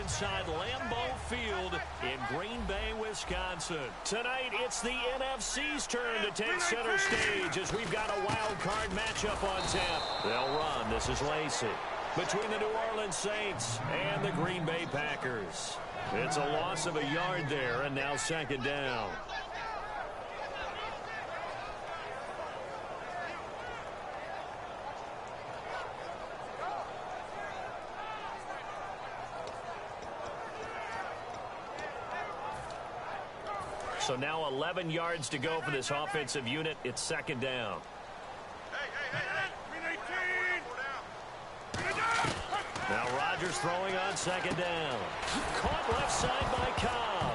inside Lambeau Field in Green Bay, Wisconsin. Tonight, it's the NFC's turn to take center stage as we've got a wild card matchup on tap. They'll run. This is Lacey between the New Orleans Saints and the Green Bay Packers. It's a loss of a yard there, and now second down. So now 11 yards to go for this offensive unit. It's second down. Now Rodgers throwing on second down. Caught left side by Cobb.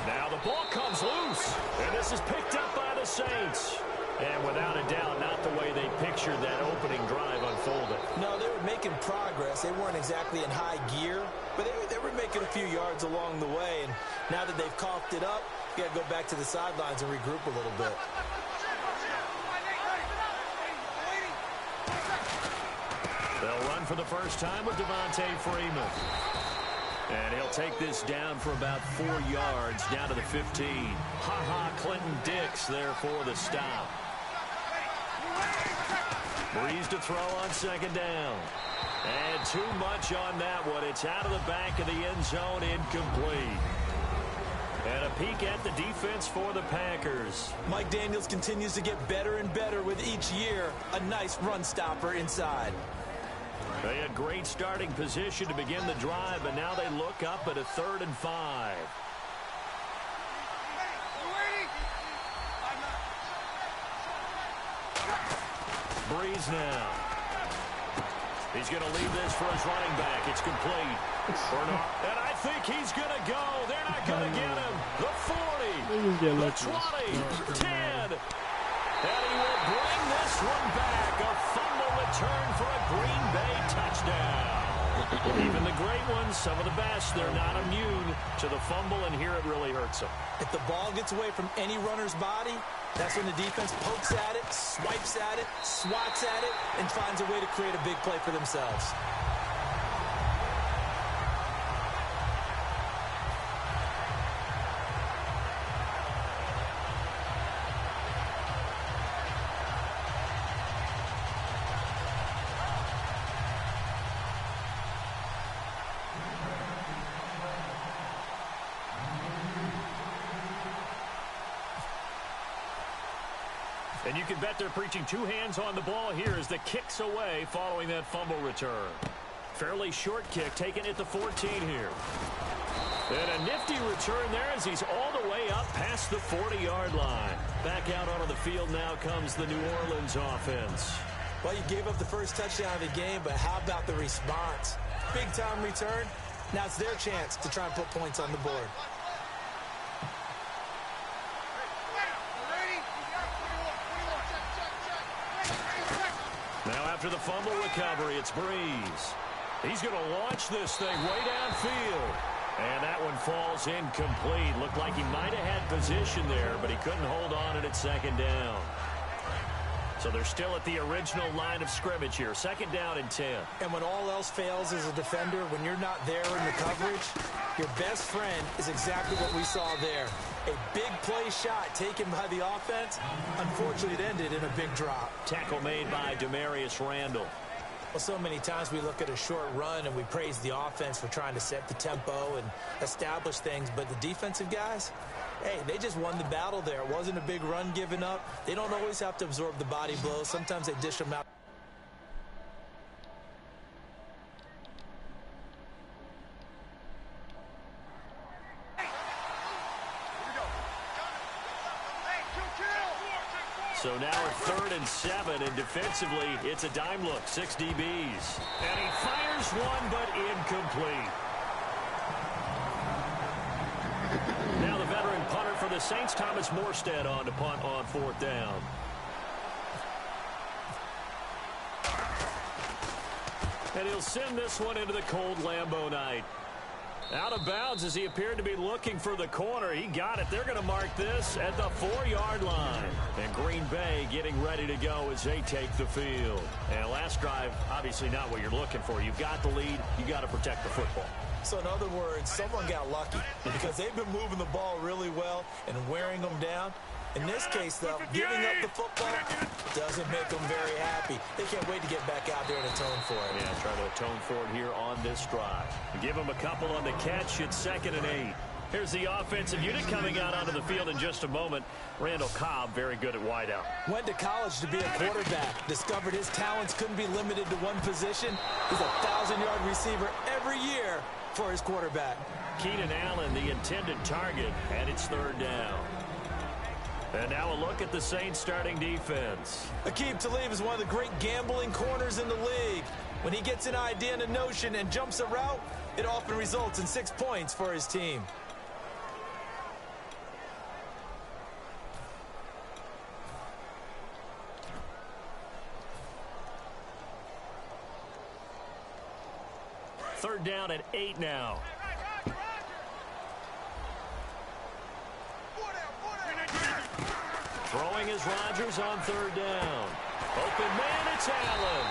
Now the ball comes loose. And this is picked up by the Saints. And without a doubt, not the way they pictured that opening drive unfolded. No, they were making progress. They weren't exactly in high gear, but they were making a few yards along the way. And now that they've coughed it up, you got to go back to the sidelines and regroup a little bit. They'll run for the first time with Devontae Freeman. And he'll take this down for about 4 yards, down to the 15. Clinton Dix there for the stop. Breeze to throw on second down. And too much on that one. It's out of the back of the end zone, incomplete. And a peek at the defense for the Packers. Mike Daniels continues to get better and better with each year. A nice run stopper inside. They had great starting position to begin the drive, but now they look up at a 3rd and 5. Breeze now. He's going to leave this for his running back. It's complete. And I think he's going to go. They're not going to get him. The 40, the 20, 10. And he will bring this one back. A fumble return for a Green Bay touchdown. Even the great ones, some of the best, they're not immune to the fumble, and here it really hurts them. If the ball gets away from any runner's body, that's when the defense pokes at it, swipes at it, swats at it, and finds a way to create a big play for themselves. And you can bet they're preaching 2 hands on the ball here as the kick's away following that fumble return. Fairly short kick taken at the 14 here. And a nifty return there as he's all the way up past the 40-yard line. Back out onto the field now comes the New Orleans offense. Well, you gave up the first touchdown of the game, but how about the response? Big-time return. Now it's their chance to try and put points on the board. Now after the fumble recovery, it's Breeze. He's going to launch this thing way downfield. And that one falls incomplete. Looked like he might have had position there, but he couldn't hold on it at second down. So they're still at the original line of scrimmage here. Second down and 10. And when all else fails as a defender, when you're not there in the coverage, your best friend is exactly what we saw there. A big play shot taken by the offense. Unfortunately, it ended in a big drop. Tackle made by Demarius Randall. Well, so many times we look at a short run and we praise the offense for trying to set the tempo and establish things. But the defensive guys, hey, they just won the battle there. It wasn't a big run given up. They don't always have to absorb the body blows. Sometimes they dish them out. So now a 3rd and 7, and defensively, it's a dime look, 6 DBs. And he fires one, but incomplete. Now the veteran punter for the Saints, Thomas Morstead, on to punt on 4th down. And he'll send this one into the cold Lambeau night. Out of bounds as he appeared to be looking for the corner. He got it. They're going to mark this at the 4-yard line. And Green Bay getting ready to go as they take the field. And last drive, obviously not what you're looking for. You've got the lead. You got to protect the football. So in other words, someone got lucky because they've been moving the ball really well and wearing them down. In this case, though, giving up the football doesn't make them very happy. They can't wait to get back out there and atone for it. Yeah, try to atone for it here on this drive. Give them a couple on the catch. It's 2nd and 8. Here's the offensive unit coming out onto the field in just a moment. Randall Cobb, very good at wideout. Went to college to be a quarterback. Discovered his talents couldn't be limited to one position. He's a 1,000-yard receiver every year for his quarterback. Keenan Allen, the intended target, and it's 3rd down. And now a look at the Saints starting defense. Aqib Talib is one of the great gambling corners in the league. When he gets an idea and a notion and jumps a route, it often results in 6 points for his team. Third down at 8 now. Throwing is Rodgers on 3rd down. Open man, it's Allen.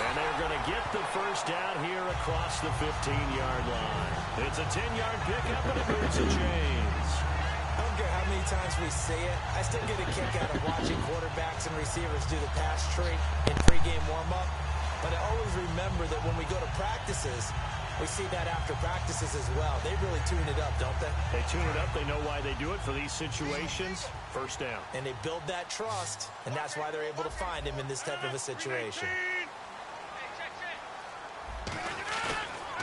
And they're going to get the first down here across the 15-yard line. It's a 10-yard pickup, and it moves the chains. I don't care how many times we say it. I still get a kick out of watching quarterbacks and receivers do the pass tree in pregame warm-up. But I always remember that when we go to practices, we see that after practices as well. They really tune it up, don't they? They tune it up. They know why they do it for these situations. First down. And they build that trust, and that's why they're able to find him in this type of a situation.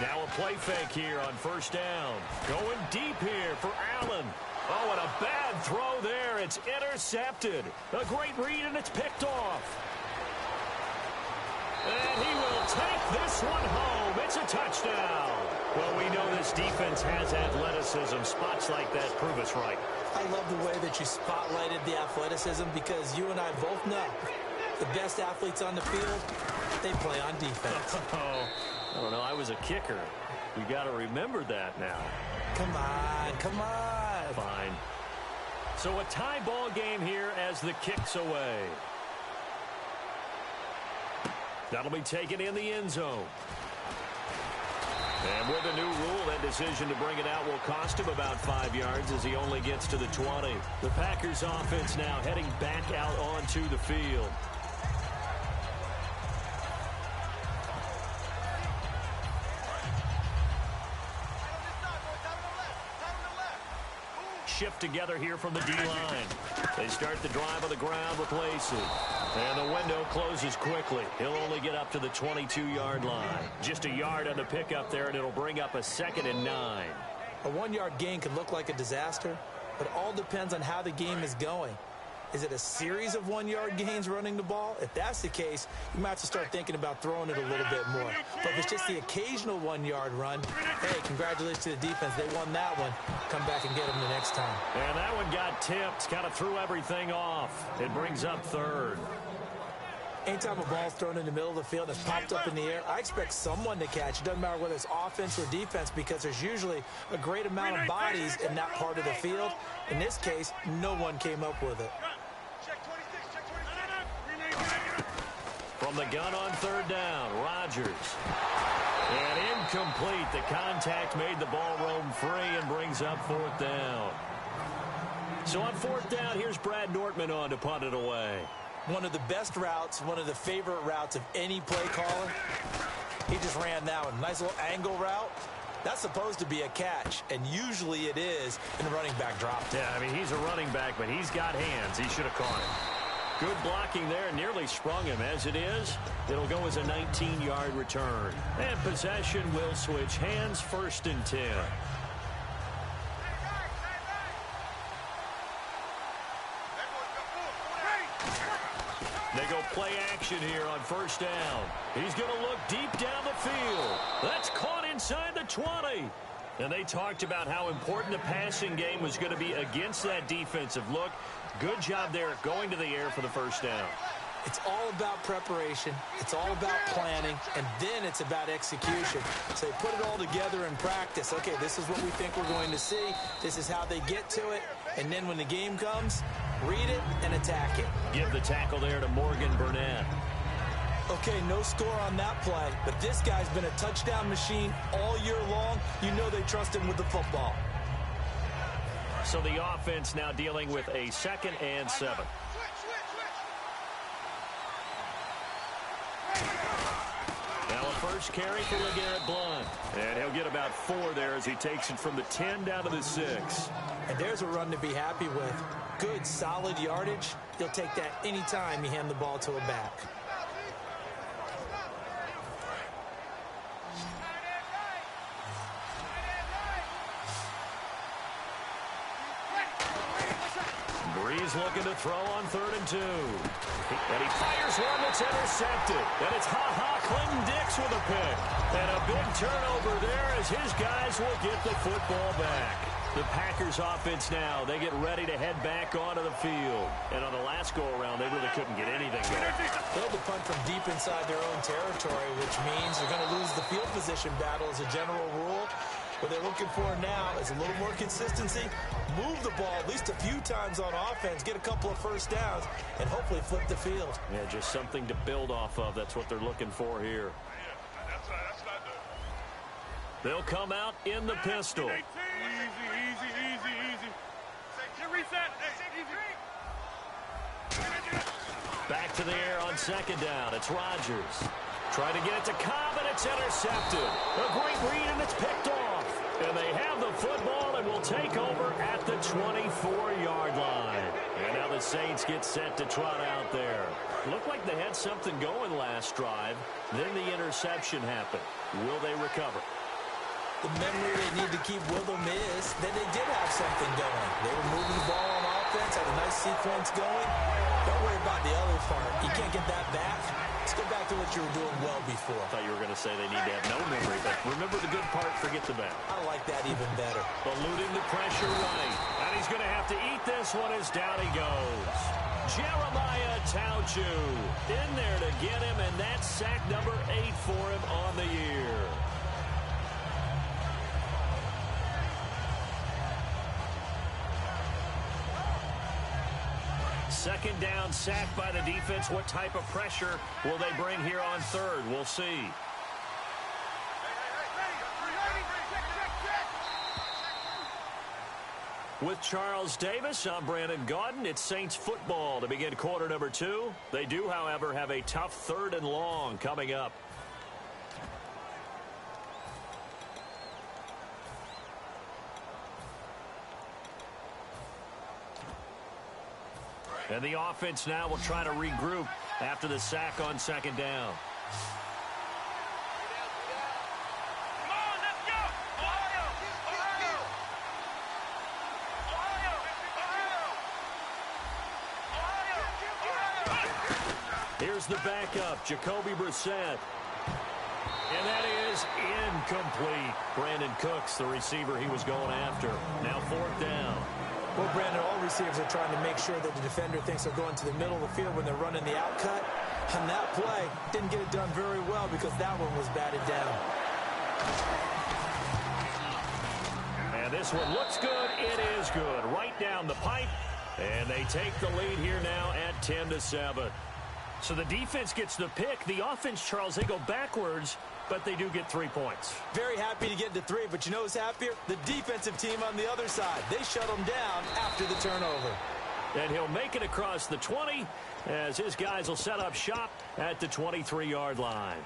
Now a play fake here on 1st down. Going deep here for Allen. Oh, and a bad throw there. It's intercepted. A great read, and it's picked off. And he will take this one home. It's a touchdown. Well, we know this defense has athleticism. Spots like that prove us right. I love the way that you spotlighted the athleticism because you and I both know the best athletes on the field, they play on defense. Oh, I don't know. I was a kicker. You got to remember that now. Come on, come on. Fine. So a tie ball game here as the kick's away. That'll be taken in the end zone. And with a new rule, that decision to bring it out will cost him about 5 yards as he only gets to the 20. The Packers offense now heading back out onto the field. Shift together here from the D-line. They start the drive on the ground with Lacy. And the window closes quickly. He'll only get up to the 22-yard line. Just a yard on the pickup there, and it'll bring up a 2nd and 9. A 1-yard gain can look like a disaster, but it all depends on how the game is going. Is it a series of 1-yard gains running the ball? If that's the case, you might have to start thinking about throwing it a little bit more. But if it's just the occasional 1-yard run, hey, congratulations to the defense. They won that one. Come back and get them the next time. And that one got tipped. Kind of threw everything off. It brings up 3rd. Anytime a ball's thrown in the middle of the field and it's popped up in the air, I expect someone to catch. It doesn't matter whether it's offense or defense because there's usually a great amount of bodies in that part of the field. In this case, no one came up with it. From the gun on 3rd down, Rodgers. And incomplete. The contact made the ball roam free and brings up 4th down. So on 4th down, here's Brad Nortman on to punt it away. One of the best routes, one of the favorite routes of any play caller. He just ran that one. Nice little angle route. That's supposed to be a catch, and usually it is in the running back drop. Yeah, I mean, he's a running back, but he's got hands. He should have caught it. Good blocking there, nearly sprung him. As it is, it'll go as a 19-yard return. And possession will switch hands, 1st and 10. They go play action here on 1st down. He's going to look deep down the field. That's caught inside the 20. And they talked about how important the passing game was going to be against that defensive look. Good job there going to the air for the 1st down. It's all about preparation. It's all about planning, and then it's about execution. So they put it all together in practice. Okay, this is what we think we're going to see. This is how they get to it. And then when the game comes, read it and attack it. Give the tackle there to Morgan Burnett. Okay, no score on that play, but this guy's been a touchdown machine all year long. You know they trust him with the football. So the offense now dealing with a 2nd and 7. Now a first carry for LeGarrette Blount. And he'll get about 4 there as he takes it from the 10 down to the 6. And there's a run to be happy with. Good, solid yardage. He'll take that anytime you hand the ball to a back. Breeze looking to throw on 3rd and 2. And he fires one that's intercepted. And it's Clinton Dix with a pick. And a big turnover there as his guys will get the football back. The Packers offense now, they get ready to head back onto the field. And on the last go-around, they really couldn't get anything going. They'll be punt from deep inside their own territory, which means they're going to lose the field position battle as a general rule. What they're looking for now is a little more consistency, move the ball at least a few times on offense, get a couple of first downs, and hopefully flip the field. Yeah, just something to build off of. That's what they're looking for here. They'll come out in the pistol. Easy. Reset. Back to the air on 2nd down. It's Rodgers. Trying to get it to Cobb, and it's intercepted. A great read, and it's picked off. And they have the football and will take over at the 24-yard line. And now the Saints get set to trot out there. Looked like they had something going last drive. Then the interception happened. Will they recover? The memory they need to keep with them is that they did have something going. They were moving the ball on offense, had a nice sequence going. Don't worry about the other part. You can't get that back. Let's get back to what you were doing well before. I thought you were going to say they need to have no memory, but remember the good part, forget the bad. I like that even better. Eluding the pressure right. And he's going to have to eat this one as down he goes. Jeremiah Tauchu in there to get him, and that's sack number 8 for him on the year. Second down, sack by the defense. What type of pressure will they bring here on 3rd? We'll see. With Charles Davis, I'm Brandon Gaudin. It's Saints football to begin quarter number 2. They do, however, have a tough 3rd and long coming up. And the offense now will try to regroup after the sack on 2nd down. Here's the backup, Jacoby Brissett. And that is incomplete. Brandon Cooks, the receiver he was going after. Now 4th down. Well, Brandon, all receivers are trying to make sure that the defender thinks they're going to the middle of the field when they're running the outcut. And that play didn't get it done very well because that one was batted down. And this one looks good. It is good. Right down the pipe. And they take the lead here now at 10-7. So the defense gets the pick. The offense, Charles, they go backwards, but they do get 3 points. Very happy to get to 3, but you know who's happier? The defensive team on the other side. They shut them down after the turnover. And he'll make it across the 20 as his guys will set up shop at the 23-yard line.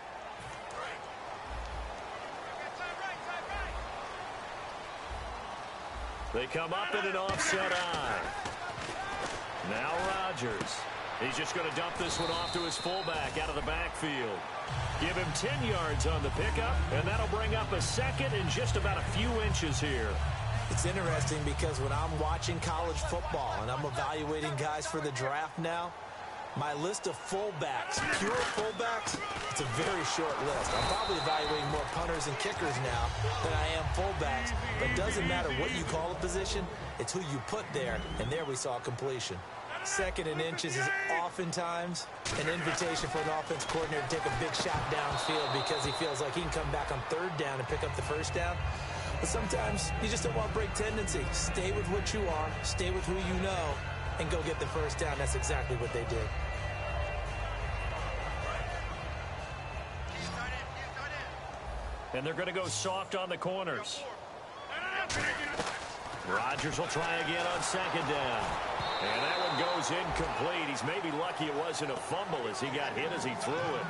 They come up in an offset eye. Now Rodgers. He's just going to dump this one off to his fullback out of the backfield. Give him 10 yards on the pickup, and that'll bring up a second in just about a few inches here. It's interesting because when I'm watching college football and I'm evaluating guys for the draft now, my list of fullbacks, pure fullbacks, it's a very short list. I'm probably evaluating more punters and kickers now than I am fullbacks. But it doesn't matter what you call a position, it's who you put there, and there we saw completion. Second and inches is oftentimes an invitation for an offense coordinator to take a big shot downfield because he feels like he can come back on third down and pick up the first down. But sometimes you just don't want to break tendency. Stay with what you are, stay with who you know, and go get the first down. That's exactly what they did. And they're going to go soft on the corners. Rodgers will try again on second down. And that one goes incomplete. He's maybe lucky it wasn't a fumble as he got hit as he threw it.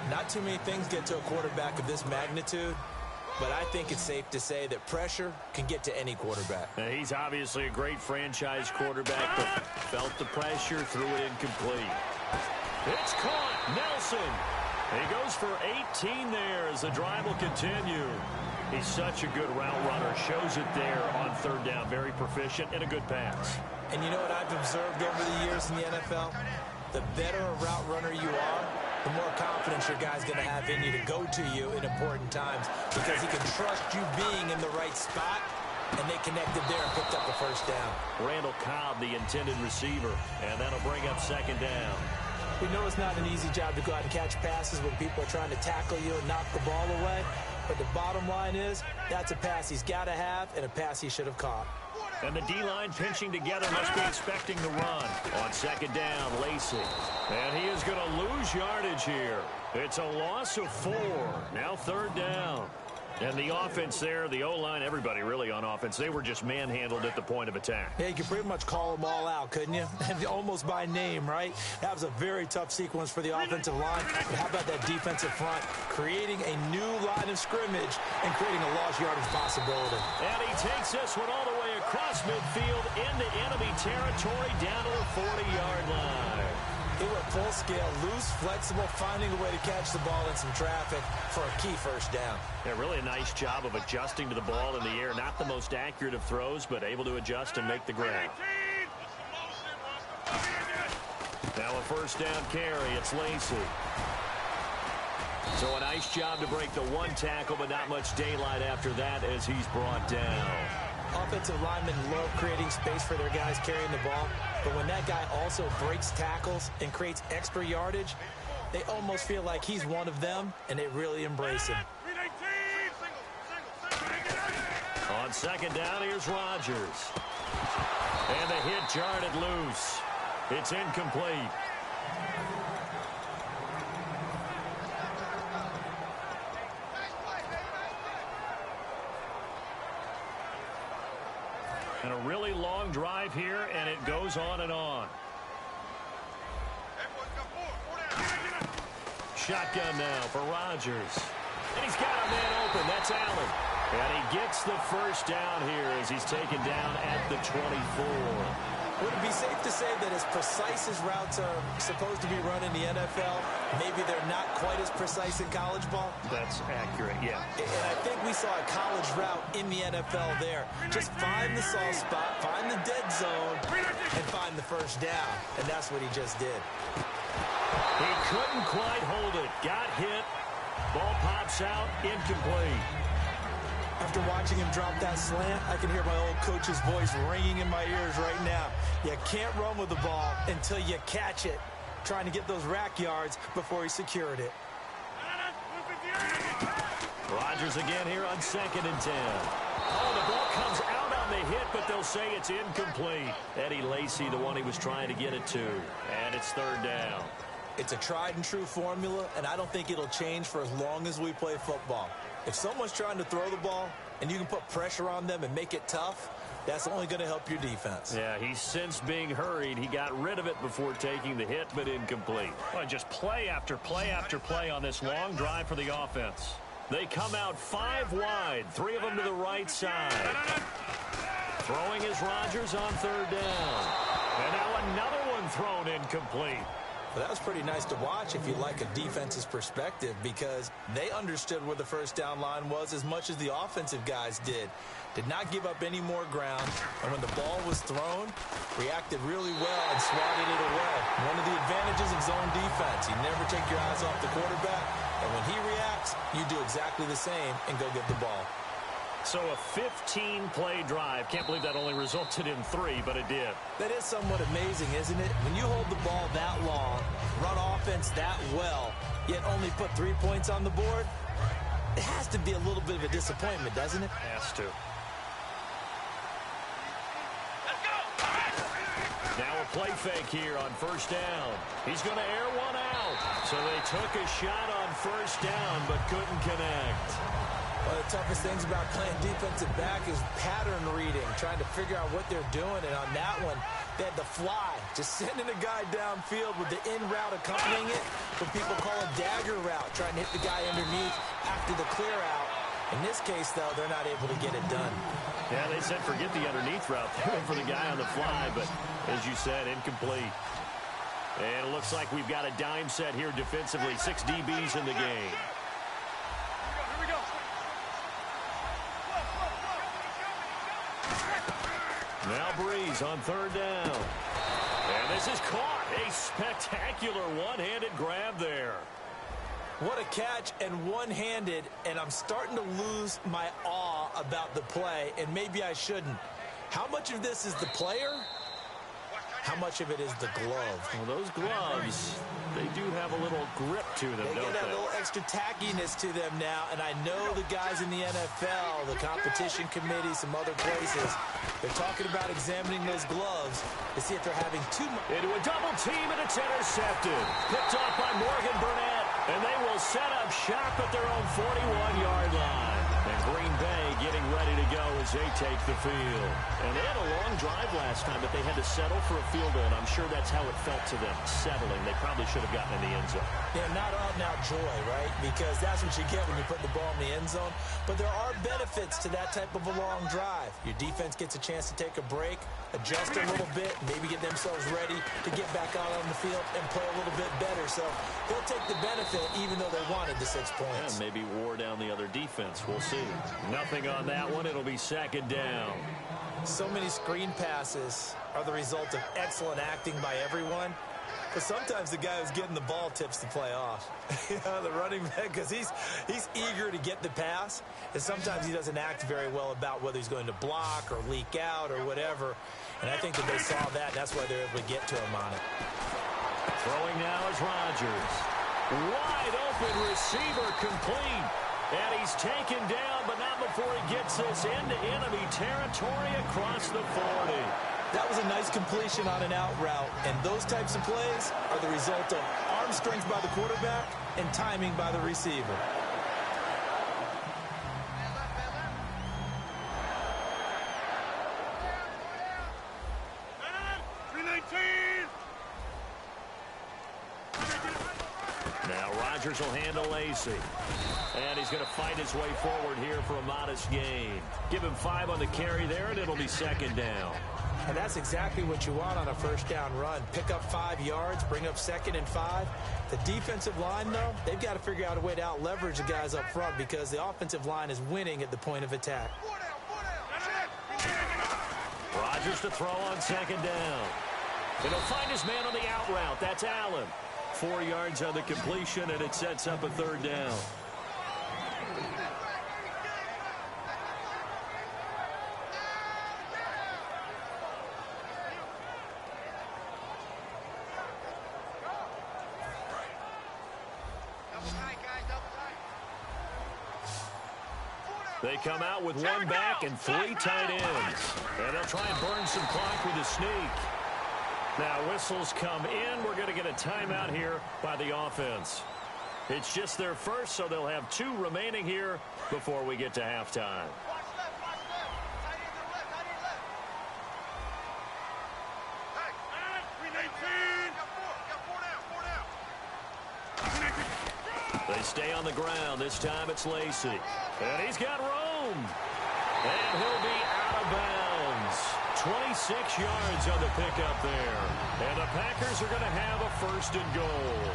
Not too many things get to a quarterback of this magnitude, but I think it's safe to say that pressure can get to any quarterback. Now, he's obviously a great franchise quarterback, but felt the pressure, threw it incomplete. It's caught. Nelson. He goes for 18 there as the drive will continue. He's such a good route runner. Shows it there on third down. Very proficient and a good pass. And you know what I've observed over the years in the NFL? The better a route runner you are, the more confidence your guy's going to have in you to go to you in important times because he can trust you being in the right spot, and they connected there and picked up the first down. Randall Cobb, the intended receiver, and that'll bring up second down. We know it's not an easy job to go out and catch passes when people are trying to tackle you and knock the ball away. But the bottom line is, that's a pass he's got to have and a pass he should have caught. And the D-line pinching together must be expecting the run. On second down, Lacey. And he is going to lose yardage here. It's a loss of 4. Now third down. And the offense there, the O-line, everybody really on offense, they were just manhandled at the point of attack. Yeah, you could pretty much call them all out, couldn't you? Almost by name, right? That was a very tough sequence for the offensive line. But how about that defensive front creating a new line of scrimmage and creating a lost yardage possibility? And he takes this one all the way across midfield into enemy territory down to the 40-yard line. They were full scale, loose, flexible, finding a way to catch the ball in some traffic for a key first down. Yeah, really a nice job of adjusting to the ball in the air. Not the most accurate of throws, but able to adjust and make the grab. Now a first down carry. It's Lacey. So a nice job to break the one tackle, but not much daylight after that as he's brought down. Offensive linemen love creating space for their guys carrying the ball, but when that guy also breaks tackles and creates extra yardage, they almost feel like he's one of them, and they really embrace him. On second down, here's Rodgers. And the hit jarred it loose. It's incomplete. And a really long drive here, and it goes on and on. Shotgun now for Rodgers. And he's got a man open. That's Allen. And he gets the first down here as he's taken down at the 24. Would it be safe to say that as precise as routes are supposed to be run in the NFL, maybe they're not quite as precise in college ball? That's accurate, yeah. And I think we saw a college route in the NFL there. Just find the soft spot, find the dead zone, and find the first down. And that's what he just did. He couldn't quite hold it. Got hit. Ball pops out. Incomplete. After watching him drop that slant, I can hear my old coach's voice ringing in my ears right now. You can't run with the ball until you catch it. Trying to get those rack yards before he secured it. Rodgers again here on second and 10. Oh, the ball comes out on the hit, but they'll say it's incomplete. Eddie Lacy, the one he was trying to get it to. And it's third down. It's a tried and true formula, and I don't think it'll change for as long as we play football. If someone's trying to throw the ball and you can put pressure on them and make it tough, that's only going to help your defense. Yeah, he's since being hurried. He got rid of it before taking the hit, but incomplete. Well, just play after play after play on this long drive for the offense. They come out 5 wide, 3 of them to the right side. Throwing is Rodgers on third down. And now another one thrown incomplete. Well, that was pretty nice to watch if you like a defense's perspective because they understood where the first down line was as much as the offensive guys did. Did not give up any more ground, and when the ball was thrown, reacted really well and swatted it away. One of the advantages of zone defense, you never take your eyes off the quarterback, and when he reacts, you do exactly the same and go get the ball. So a 15-play drive. Can't believe that only resulted in 3, but it did. That is somewhat amazing, isn't it? When you hold the ball that long, run offense that well, yet only put 3 points on the board, it has to be a little bit of a disappointment, doesn't it? Has to. Now a play fake here on first down. He's going to air one out. So they took a shot on first down, but couldn't connect. One of the toughest things about playing defensive back is pattern reading, trying to figure out what they're doing. And on that one, they had the fly, just sending a guy downfield with the in route accompanying it, what people call a dagger route, trying to hit the guy underneath after the clear out. In this case, though, they're not able to get it done. Yeah, they said forget the underneath route. They went for the guy on the fly, but as you said, incomplete. And it looks like we've got a dime set here defensively. 6 DBs in the game. Now Breeze on third down. And this is caught. A spectacular one-handed grab there. What a catch, and one-handed, and I'm starting to lose my awe about the play, and maybe I shouldn't. How much of this is the player? How much of it is the glove? Well, those gloves, they do have a little grip to them, don't they? They get a little extra tackiness to them now, and I know the guys in the NFL, the competition committee, some other places, they're talking about examining those gloves to see if they're having too much. Into a double team, and it's intercepted. Picked off by Morgan Burnett, and they will set up shop at their own 41-yard line. And Green Bay getting ready to go as they take the field. And they had a long drive last time, but they had to settle for a field goal, and I'm sure that's how it felt to them, settling. They probably should have gotten in the end zone. Yeah, not out-and-out joy, right? Because that's what you get when you put the ball in the end zone. But there are benefits to that type of a long drive. Your defense gets a chance to take a break, adjust a little bit, maybe get themselves ready to get back out on the field and play a little bit better. So they'll take the benefit even though they wanted the 6 points. Yeah, maybe wore down the other defense. We'll see. Nothing on that one. It'll be second down. So many screen passes are the result of excellent acting by everyone. But sometimes the guy who's getting the ball tips the play off. The running back, because he's eager to get the pass, and sometimes he doesn't act very well about whether he's going to block or leak out or whatever. And I think that they saw that, and that's why they're able to get to him on it. Throwing now is Rodgers. Wide open receiver complete. And he's taken down, but not before he gets this into enemy territory across the 40. That was a nice completion on an out route, and those types of plays are the result of arm strength by the quarterback and timing by the receiver. Now Rodgers will handle Lacey. And he's going to fight his way forward here for a modest gain. Give him 5 on the carry there, and it'll be second down. And that's exactly what you want on a first down run. Pick up 5 yards, bring up 2nd and 5. The defensive line, though, they've got to figure out a way to out-leverage the guys up front because the offensive line is winning at the point of attack. Rodgers to throw on second down. And he'll find his man on the out route. That's Allen. 4 yards on the completion, and it sets up a third down. They come out with 1 back and 3 tight ends. And they'll try and burn some clock with a sneak. Now whistles come in. We're going to get a timeout here by the offense. It's just their first, so they'll have 2 remaining here before we get to halftime. They stay on the ground. This time it's Lacey. And he's got room. And he'll be out of bounds. 26 yards on the pickup there. And the Packers are going to have a 1st and goal.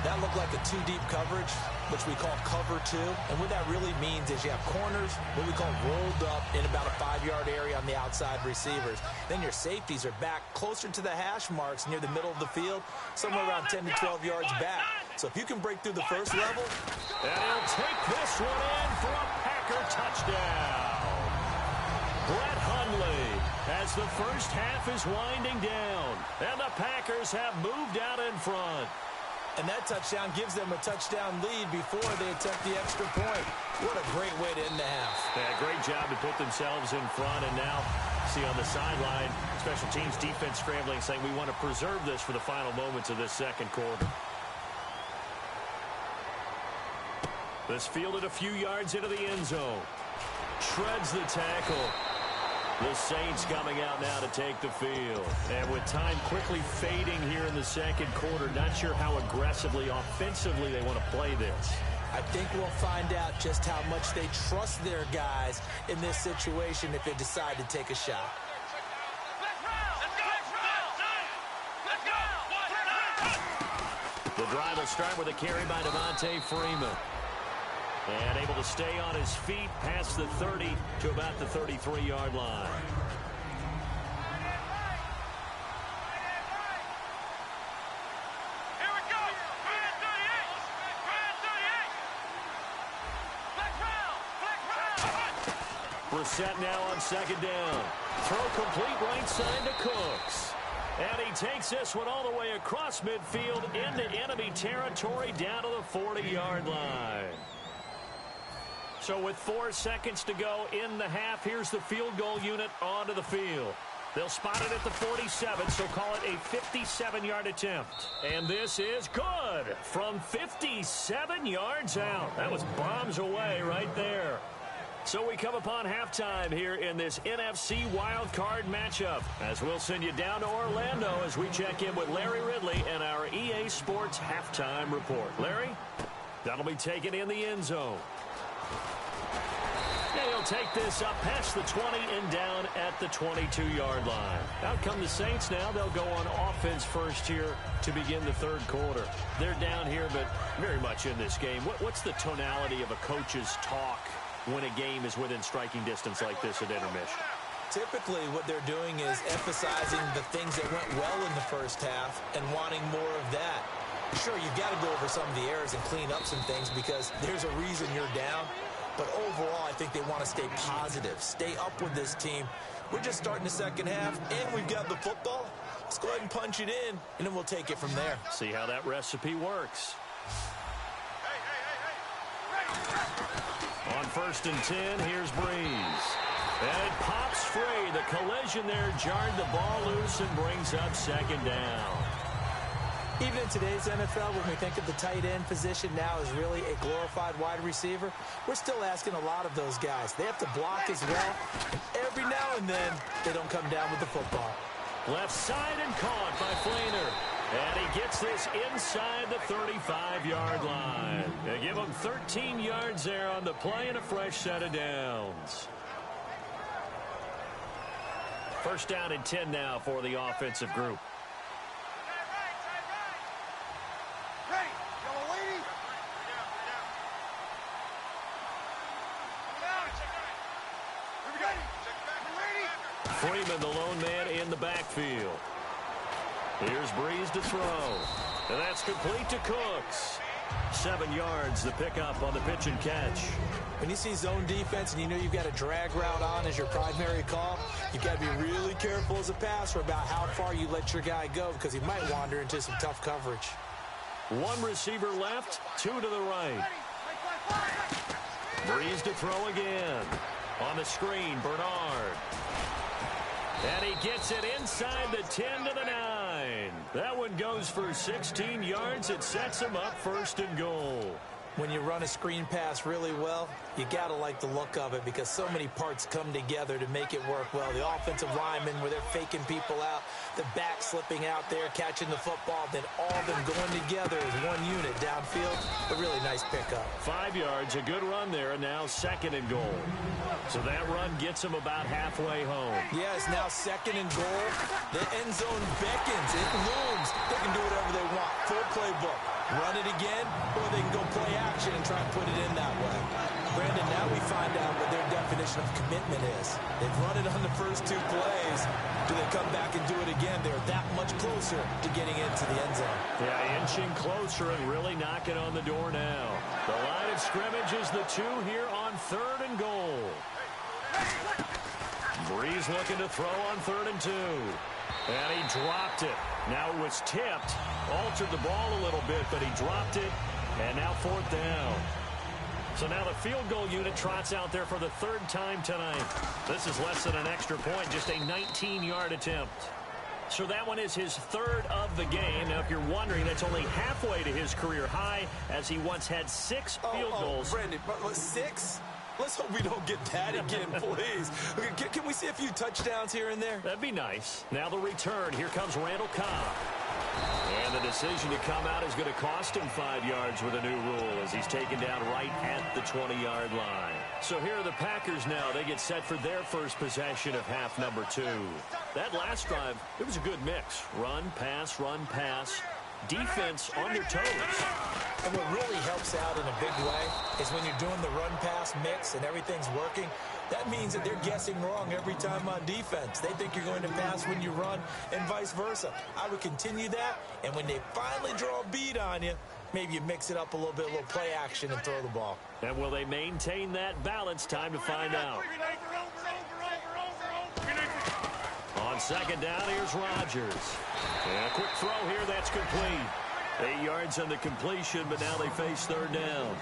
That looked like a 2-deep coverage, which we call cover 2. And what that really means is you have corners, what we call rolled up in about a 5-yard area on the outside receivers. Then your safeties are back closer to the hash marks near the middle of the field, somewhere around 10 to 12 yards back. So if you can break through the first level. And he'll take this one in for a Packer touchdown. Brett Hundley as the first half is winding down. And the Packers have moved out in front. And that touchdown gives them a touchdown lead before they attempt the extra point. What a great way to end the half. Yeah, great job to put themselves in front. And now, see on the sideline, special teams defense scrambling, saying we want to preserve this for the final moments of this second quarter. This fielded a few yards into the end zone. Shreds the tackle. The Saints coming out now to take the field. And with time quickly fading here in the second quarter, not sure how aggressively, offensively they want to play this. I think we'll find out just how much they trust their guys in this situation if they decide to take a shot. The drive will start with a carry by Devontae Freeman. And able to stay on his feet past the 30 to about the 33-yard line. Here we go. Brand 38. Brissett now on second down. Throw complete right side to Cooks. And he takes this one all the way across midfield into enemy territory down to the 40-yard line. So with 4 seconds to go in the half, here's the field goal unit onto the field. They'll spot it at the 47, so call it a 57-yard attempt. And this is good from 57 yards out. That was bombs away right there. So we come upon halftime here in this NFC wildcard matchup, as we'll send you down to Orlando as we check in with Larry Ridley and our EA Sports halftime report. Larry, that'll be taken in the end zone. He'll take this up past the 20 and down at the 22-yard line. Out come the Saints now. They'll go on offense first here to begin the third quarter. They're down here, but very much in this game. What's the tonality of a coach's talk when a game is within striking distance like this at intermission? Typically, what they're doing is emphasizing the things that went well in the first half and wanting more of that. Sure, you've got to go over some of the errors and clean up some things because there's a reason you're down. But overall, I think they want to stay positive, stay up with this team. We're just starting the second half, and we've got the football. Let's go ahead and punch it in, and then we'll take it from there. See how that recipe works. On 1st and 10, here's Breeze. And it pops free. The collision there jarred the ball loose and brings up second down. Even in today's NFL, when we think of the tight end position now as really a glorified wide receiver, we're still asking a lot of those guys. They have to block as well. Every now and then, they don't come down with the football. Left side and caught by Flainer. And he gets this inside the 35-yard line. They give him 13 yards there on the play and a fresh set of downs. First down and 10 now for the offensive group. Freeman, the lone man in the backfield. Here's Breeze to throw. And that's complete to Cooks. 7 yards, the pickup on the pitch and catch. When you see zone defense and you know you've got a drag route on as your primary call, you've got to be really careful as a passer about how far you let your guy go because he might wander into some tough coverage. 1 receiver left, 2 to the right. Breeze to throw again. On the screen, Bernard. And he gets it inside the 10 to the 9. That one goes for 16 yards. It sets him up 1st and goal. When you run a screen pass really well, you got to like the look of it because so many parts come together to make it work well. The offensive linemen where they're faking people out, the back slipping out there, catching the football, then all of them going together as one unit downfield. A really nice pickup. 5 yards, a good run there, and now 2nd and goal. So that run gets him about halfway home. Yeah, it's now 2nd and goal. The end zone beckons. It looms. They can do whatever they want. Full playbook. Run it again, or they can go play action and try and put it in that way. Brandon, now we find out what their definition of commitment is. They've run it on the first 2 plays. Do they come back and do it again? They're that much closer to getting into the end zone. Yeah, inching closer and really knocking on the door now. The line of scrimmage is the 2 here on 3rd and goal. Breeze looking to throw on 3rd and 2. And he dropped it. Now it was tipped. Altered the ball a little bit, but he dropped it. And now 4th down. So now the field goal unit trots out there for the 3rd time tonight. This is less than an extra point, just a 19-yard attempt. So that one is his 3rd of the game. Now, if you're wondering, that's only halfway to his career high, as he once had 6 field goals. Brandon, 6? Let's hope we don't get that again, please. Can we see a few touchdowns here and there? That'd be nice. Now the return. Here comes Randall Cobb. And the decision to come out is going to cost him 5 yards with a new rule as he's taken down right at the 20-yard line. So here are the Packers now. They get set for their first possession of half number 2. That last drive, it was a good mix. Run, pass, defense on their toes. And what really helps out in a big way is when you're doing the run-pass mix and everything's working, that means that they're guessing wrong every time on defense. They think you're going to pass when you run and vice versa. I would continue that, and when they finally draw a beat on you, maybe you mix it up a little bit, a little play action and throw the ball. And will they maintain that balance? Time to find out. On 2nd down, here's Rodgers. And a quick throw here, that's complete. 8 yards on the completion, but now they face 3rd down.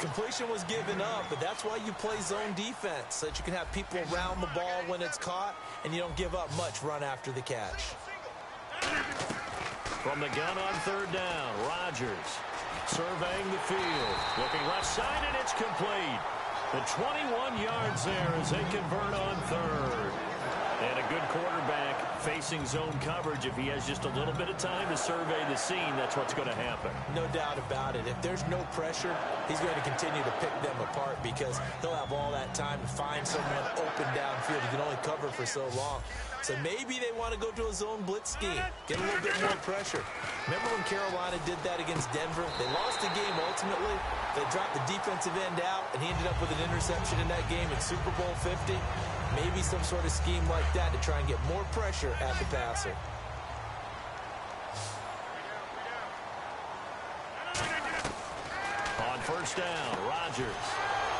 Completion was given up, but that's why you play zone defense, so that you can have people around the ball when it's caught, and you don't give up much run after the catch. From the gun on 3rd down, Rodgers surveying the field. Looking left side, and it's complete. The 21 yards there as they convert on 3rd. And a good quarterback facing zone coverage. If he has just a little bit of time to survey the scene, that's what's going to happen. No doubt about it. If there's no pressure, he's going to continue to pick them apart because he'll have all that time to find someone open downfield. He can only cover for so long. So maybe they want to go to a zone blitz scheme, get a little bit more pressure. Remember when Carolina did that against Denver? They lost the game ultimately. They dropped the defensive end out, and he ended up with an interception in that game in Super Bowl 50. Maybe some sort of scheme like that to try and get more pressure at the passer. On 1st down, Rodgers.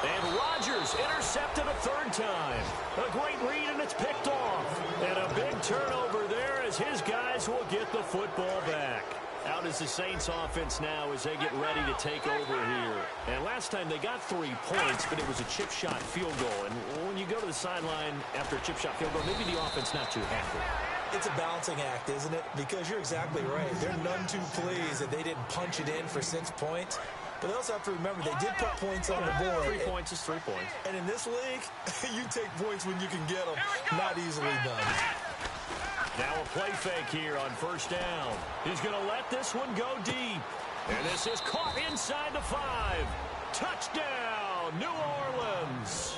And Rodgers intercepted a 3rd time. A great read, and it's picked off. And a big turnover there as his guys will get the football back. Out is the Saints offense now as they get ready to take over here. And last time they got 3 points, but it was a chip shot field goal. And when you go to the sideline after a chip shot field goal, maybe the offense not too happy. It's a balancing act, isn't it? Because you're exactly right. They're none too pleased that they didn't punch it in for 6 points. But they also have to remember they did put points on the board. 3 points is 3 points. And in this league, you take points when you can get them. Not easily done. Now a play fake here on 1st down. He's going to let this one go deep. And this is caught inside the 5. Touchdown, New Orleans.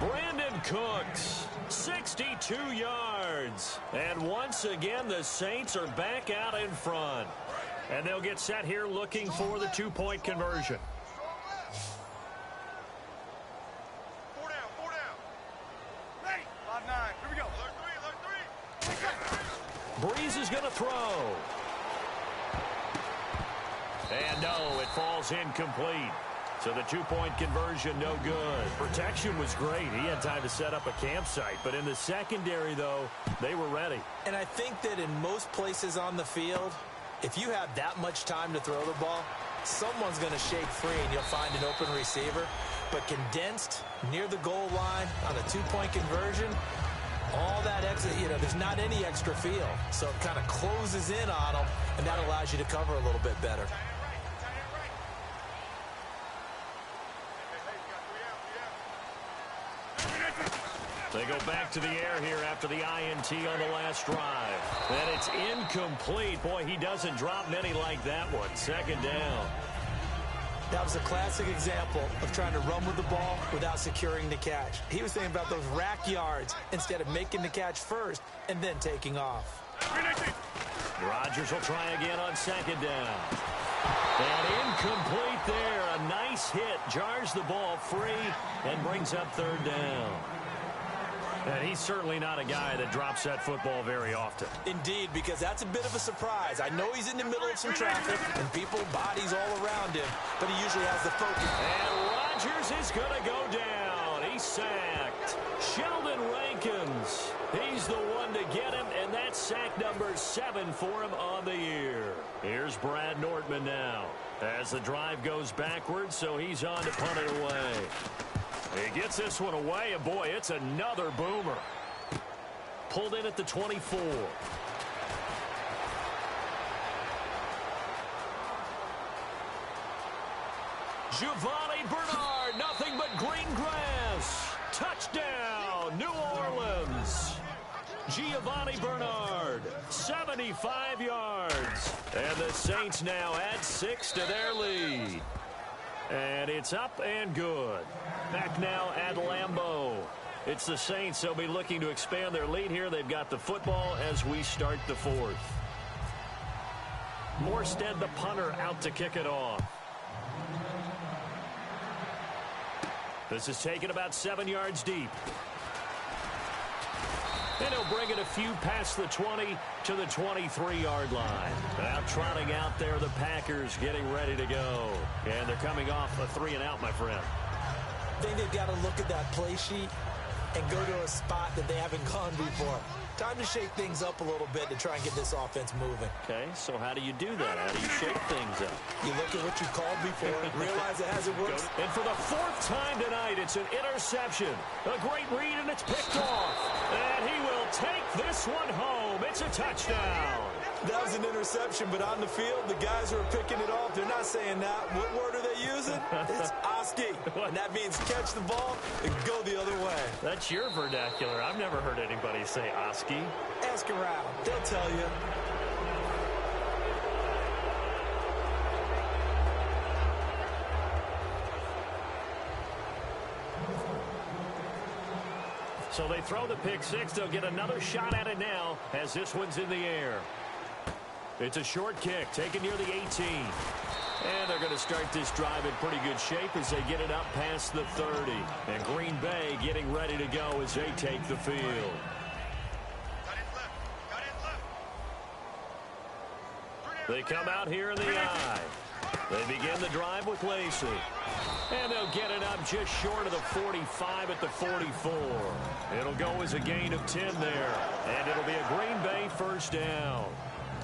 Brandon Cooks, 62 yards. And once again, the Saints are back out in front. And they'll get set here looking for the 2-point conversion. 4 down. Ready? 5-9. Here we go. Alert 3. Breeze is going to throw. And no, it falls incomplete. So the 2-point conversion, no good. Protection was great. He had time to set up a campsite. But in the secondary, though, they were ready. And I think that in most places on the field, if you have that much time to throw the ball, someone's going to shake free and you'll find an open receiver. But condensed near the goal line on a 2-point conversion, all that exit, there's not any extra field. So it kind of closes in on them, and that allows you to cover a little bit better. They go back to the air here after the INT on the last drive. And it's incomplete. Boy, he doesn't drop many like that one. 2nd down. That was a classic example of trying to run with the ball without securing the catch. He was thinking about those rack yards instead of making the catch first and then taking off. Rodgers will try again on 2nd down. And incomplete there. A nice hit. Jars the ball free and brings up 3rd down. And he's certainly not a guy that drops that football very often. Indeed, because that's a bit of a surprise. I know he's in the middle of some traffic and people, bodies all around him, but he usually has the focus. And Rodgers is going to go down. He's sacked. Sheldon Rankins He's the one to get him, and that's sack number 7 for him on the year. Here's Brad Nordman now as the drive goes backwards, so he's on to punt it away. He gets this one away, and boy, it's another boomer. Pulled in at the 24. Giovanni Bernard, nothing but green grass. Touchdown, New Orleans. Giovanni Bernard, 75 yards. And the Saints now add 6 to their lead. And it's up and good. Back now at Lambeau. It's the Saints. They'll be looking to expand their lead here. They've got the football as we start the 4th. Morstead, the punter, out to kick it off. This is taken about 7 yards deep. And he'll bring it a few past the 20 to the 23-yard line. Now trotting out there, the Packers getting ready to go. And they're coming off a 3-and-out, my friend. I think they've got to look at that play sheet and go to a spot that they haven't gone before. Time to shake things up a little bit to try and get this offense moving. Okay, so how do you do that? How do you shake things up? You look at what you called before, realize it hasn't worked. And for the 4th time tonight, it's an interception. A great read, and it's picked off. And he will take this one home. It's a touchdown. That was an interception, but on the field, the guys who are picking it off, they're not saying that. What word are they using? It's Oski. And that means catch the ball and go the other way. That's your vernacular. I've never heard anybody say Oski. Ask around. They'll tell you. So they throw the pick 6. They'll get another shot at it now as this one's in the air. It's a short kick taken near the 18. And they're going to start this drive in pretty good shape as they get it up past the 30. And Green Bay getting ready to go as they take the field. They come out here in the I. They begin the drive with Lacey. And they'll get it up just short of the 45 at the 44. It'll go as a gain of 10 there. And it'll be a Green Bay first down.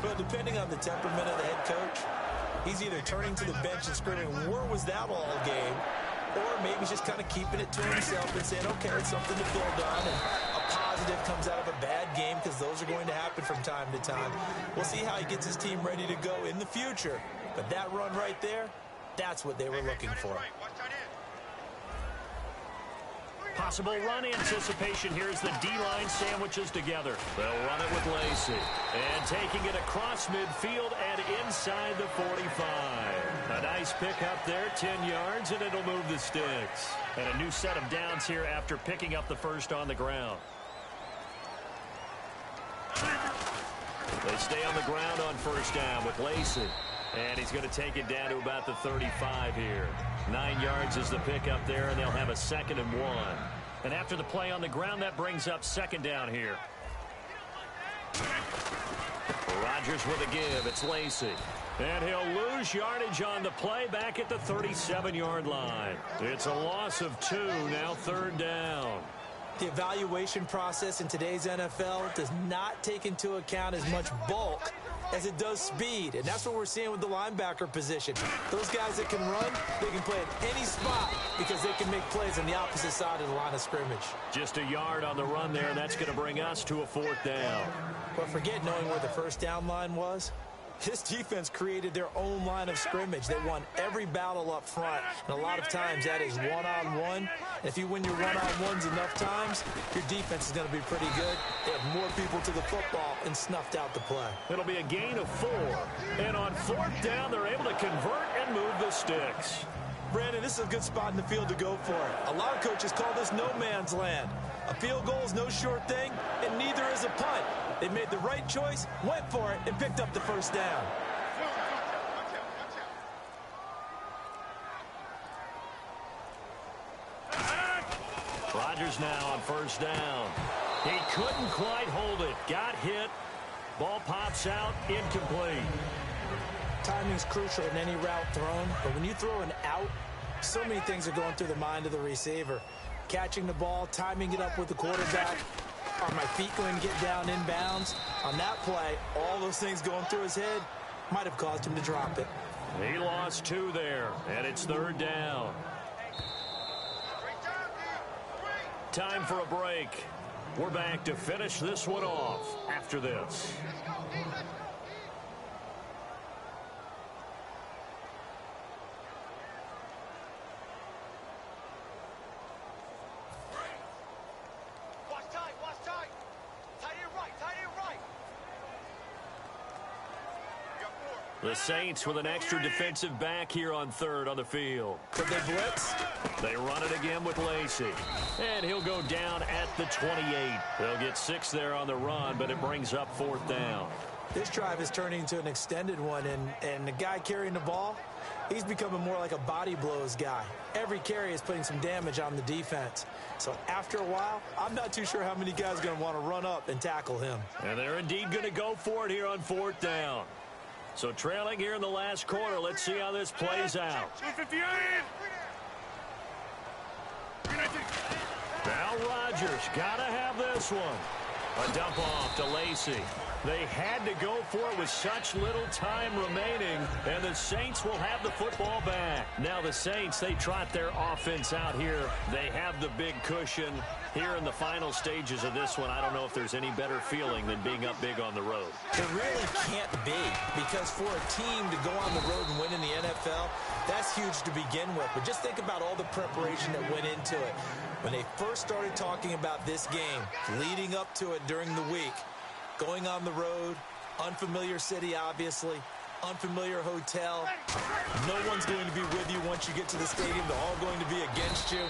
But depending on the temperament of the head coach, he's either turning to the bench and screaming, where was that all game? Or maybe he's just kind of keeping it to himself and saying, okay, it's something to build on. And a positive comes out of a bad game because those are going to happen from time to time. We'll see how he gets his team ready to go in the future. But that run right there, that's what they were looking for. Possible run anticipation here as the D-line sandwiches together. They'll run it with Lacey. And taking it across midfield and inside the 45. A nice pick up there, 10 yards, and it'll move the sticks. And a new set of downs here after picking up the first on the ground. They stay on the ground on first down with Lacey. And he's going to take it down to about the 35 here. 9 yards is the pickup there, and they'll have a 2nd and 1. And after the play on the ground, that brings up 2nd down here. Rodgers with a give. It's Lacey. And he'll lose yardage on the play back at the 37-yard line. It's a loss of 2, now 3rd down. The evaluation process in today's NFL does not take into account as much bulk as it does speed, and that's what we're seeing with the linebacker position. Those guys that can run, they can play at any spot because they can make plays on the opposite side of the line of scrimmage. Just a yard on the run there, and that's going to bring us to a 4th down. But forget knowing where the first down line was. This defense created their own line of scrimmage. They won every battle up front, and a lot of times that is one-on-one. If you win your one-on-ones enough times, your defense is going to be pretty good. They have more people to the football and snuffed out the play. It'll be a gain of 4. And on 4th down, they're able to convert and move the sticks. Brandon, this is a good spot in the field to go for it. A lot of coaches call this no man's land. A field goal is no sure thing, and neither is a punt. They made the right choice, went for it, and picked up the first down. Rodgers now on first down. He couldn't quite hold it. Got hit. Ball pops out, incomplete. Timing's crucial in any route thrown, but when you throw an out, so many things are going through the mind of the receiver. Catching the ball, timing it up with the quarterback. Are my feet going to get down inbounds? On that play, all those things going through his head might have caused him to drop it. He lost 2 there, and it's 3rd down. Time for a break. We're back to finish this one off after this. The Saints with an extra defensive back here on 3rd on the field. Could they blitz? They run it again with Lacey. And he'll go down at the 28. They'll get 6 there on the run, but it brings up 4th down. This drive is turning into an extended one, and the guy carrying the ball, he's becoming more like a body blows guy. Every carry is putting some damage on the defense. So after a while, I'm not too sure how many guys are going to want to run up and tackle him. And they're indeed going to go for it here on 4th down. So trailing here in the last quarter, let's see how this plays out. Now Rodgers got to have this one. A dump off to Lacey. They had to go for it with such little time remaining, and the Saints will have the football back. Now the Saints, they trot their offense out here. They have the big cushion here in the final stages of this one. I don't know if there's any better feeling than being up big on the road. It really can't be, because for a team to go on the road and win in the NFL, that's huge to begin with. But just think about all the preparation that went into it. When they first started talking about this game, leading up to it during the week, going on the road, unfamiliar city, obviously, unfamiliar hotel. No one's going to be with you once you get to the stadium. They're all going to be against you.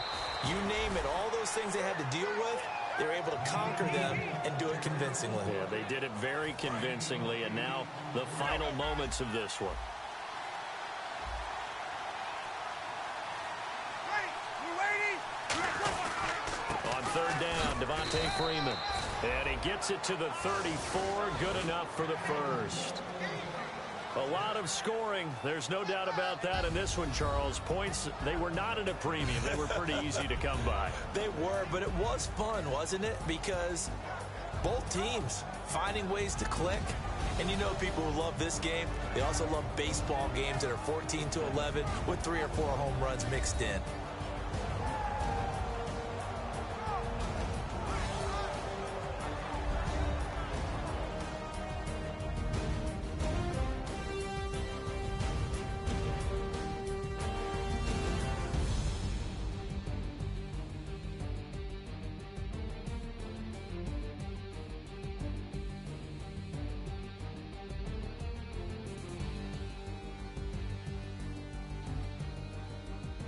You name it, all those things they had to deal with, they were able to conquer them and do it convincingly. Yeah, they did it very convincingly, and now the final moments of this one. On 3rd down, Devontae Freeman. And he gets it to the 34. Good enough for the first. A lot of scoring. There's no doubt about that in this one, Charles. Points, they were not at a premium. They were pretty easy to come by. They were, but it was fun, wasn't it? Because both teams finding ways to click. And you know people who love this game, they also love baseball games that are 14-11 with 3 or 4 home runs mixed in.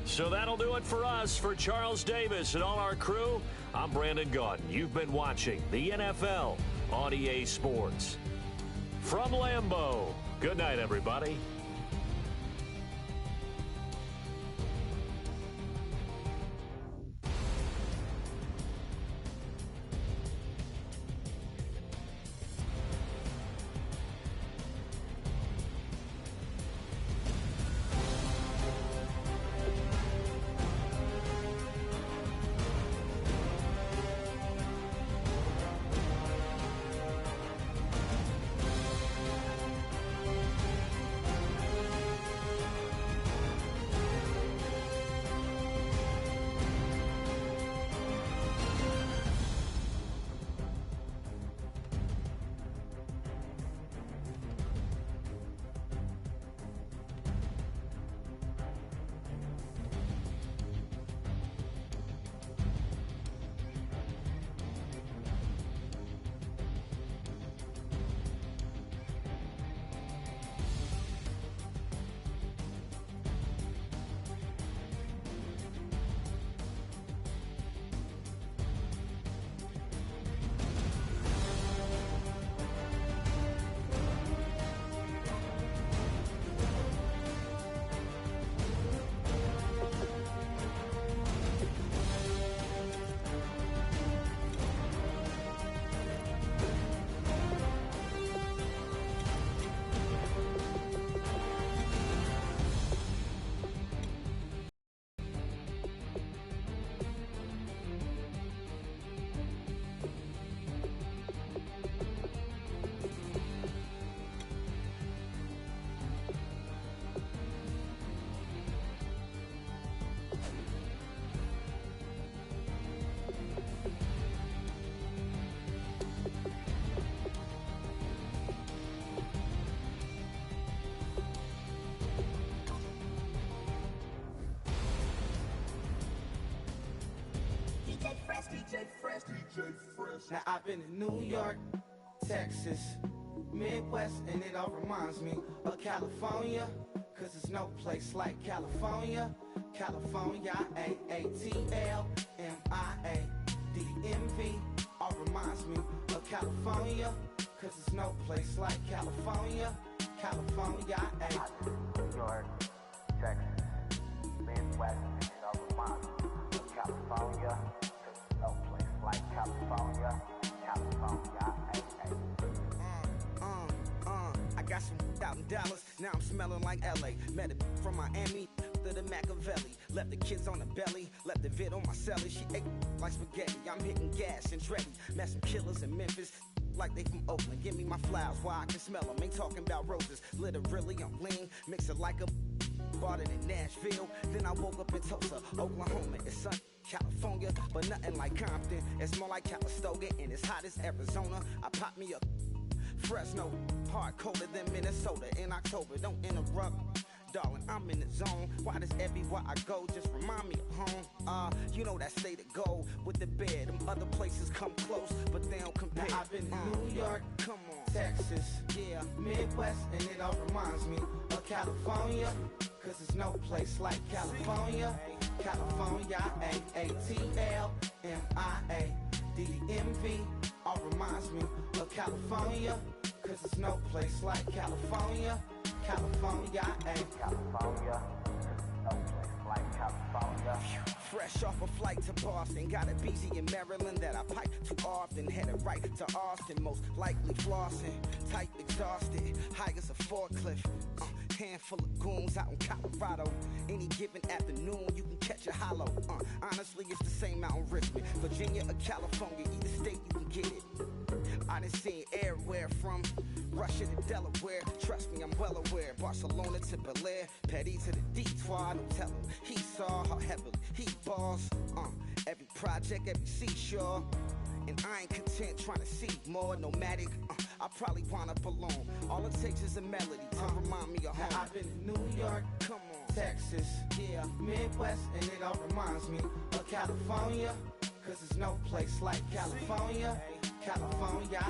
So that'll do it for us. For Charles Davis and all our crew, I'm Brandon Gaudin. You've been watching the NFL on EA Sports. From Lambeau, good night, everybody. Now I've been to New York, Texas, Midwest, and it all reminds me of California, cause there's no place like California. California, AATLMIADMV, all reminds me of California, cause there's no place like California. California, New York, Texas, Midwest, and it all reminds me of California, cause there's no place like California. California, I got some out in Dallas, now I'm smelling like LA. Met a from Miami to the Machiavelli. Left the kids on the belly, left the vid on my celly. She ate like spaghetti, I'm hitting gas and Tretti. Met some killers in Memphis, like they from Oakland. Give me my flowers while I can smell them. Ain't talking about roses, literally I'm lean. Mix it like a bought it in Nashville. Then I woke up in Tulsa, Oklahoma. It's sun, California, but nothing like Compton. It's more like Calistoga, and it's hot as Arizona. I pop me up Fresno, hard colder than Minnesota in October. Don't interrupt, darling, I'm in the zone. Why does everywhere I go just remind me of home? You know that state of gold with the bed. Them other places come close, but they don't compare. Now I've been to New York, come on, Texas, yeah, Midwest, and it all reminds me of California, cause there's no place like California. California, AATLMIADMV, all reminds me of California, cause there's no place like California. California, California, no place like California. Fresh off a flight to Boston, got a BZ in Maryland that I pipe too often. Headed right to Austin, most likely flossing. Tight, exhausted, high as a forklift. Handful of goons out in Colorado. Any given afternoon, you can catch a hollow. Honestly, it's the same out in Richmond, Virginia or California. Either state you can get it. I done seen everywhere from Russia to Delaware. Trust me, I'm well aware. Barcelona to Bel Air, Petty to the Detroit. Don't tell him he saw how heavily he balls. Every project, every seashore. And I ain't content trying to see more. Nomadic, I probably wind up alone. All it takes is a melody to remind me of home. Now I've been to New York, come on, Texas, yeah, Midwest, and it all reminds me of California, cause there's no place like California. California,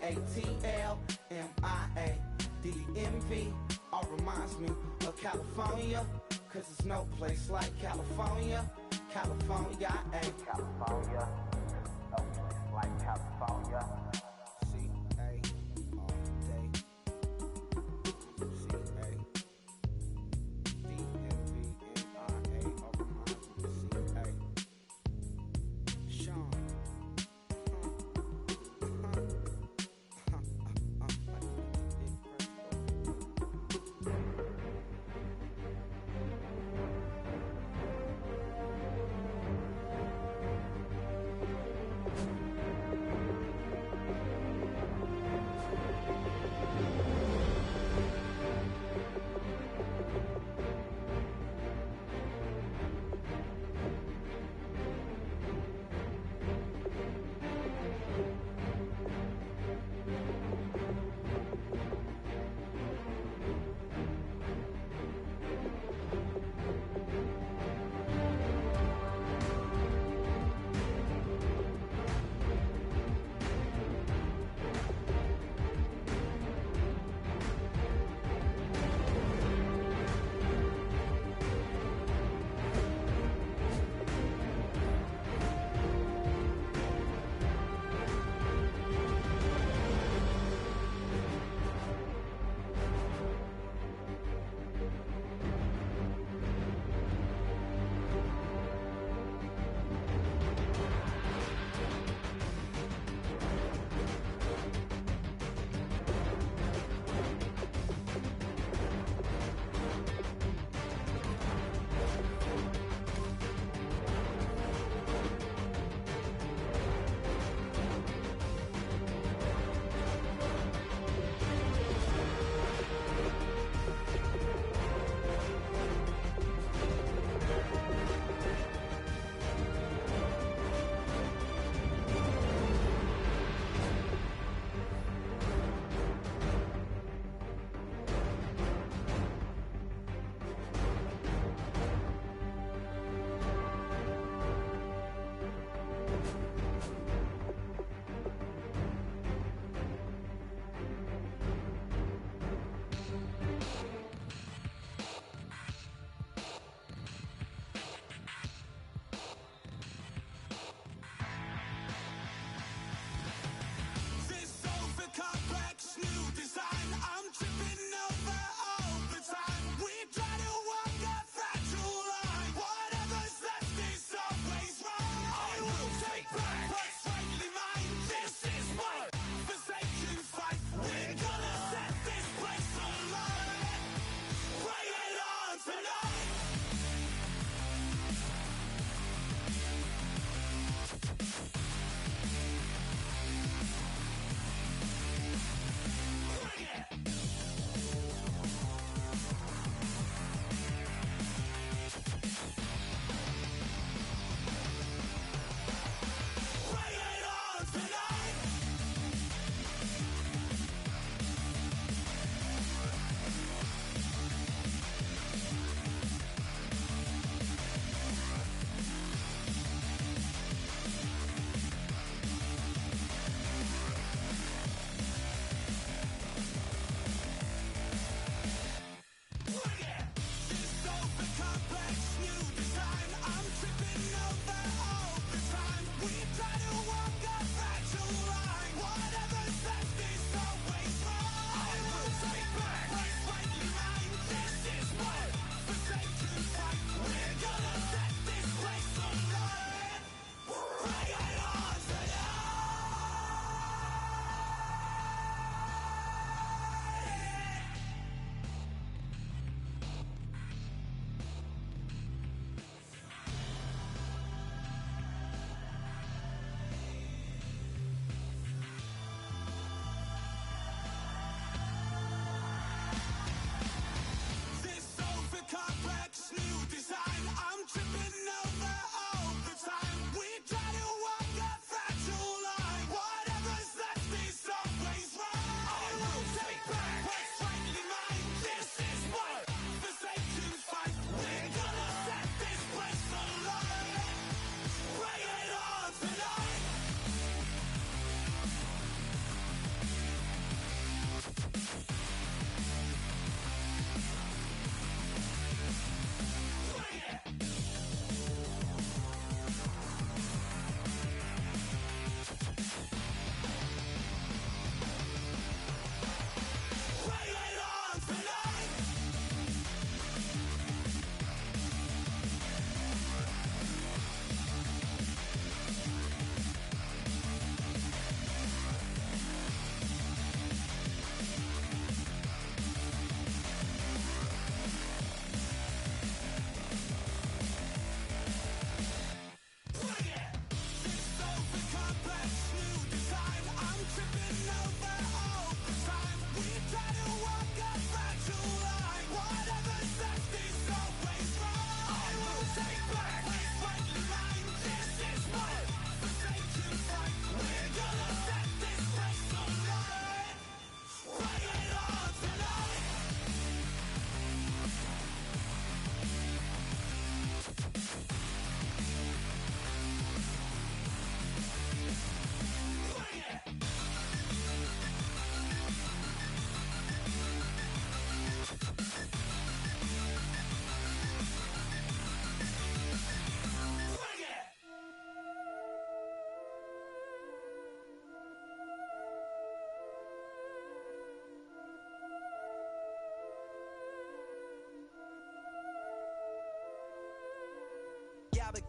AATLMIADMV, all reminds me of California, cause there's no place like California. California, California, no place like California. C-A, all day. C-A, D-M-V-N-I-A, all reminds me of C-A. Sean.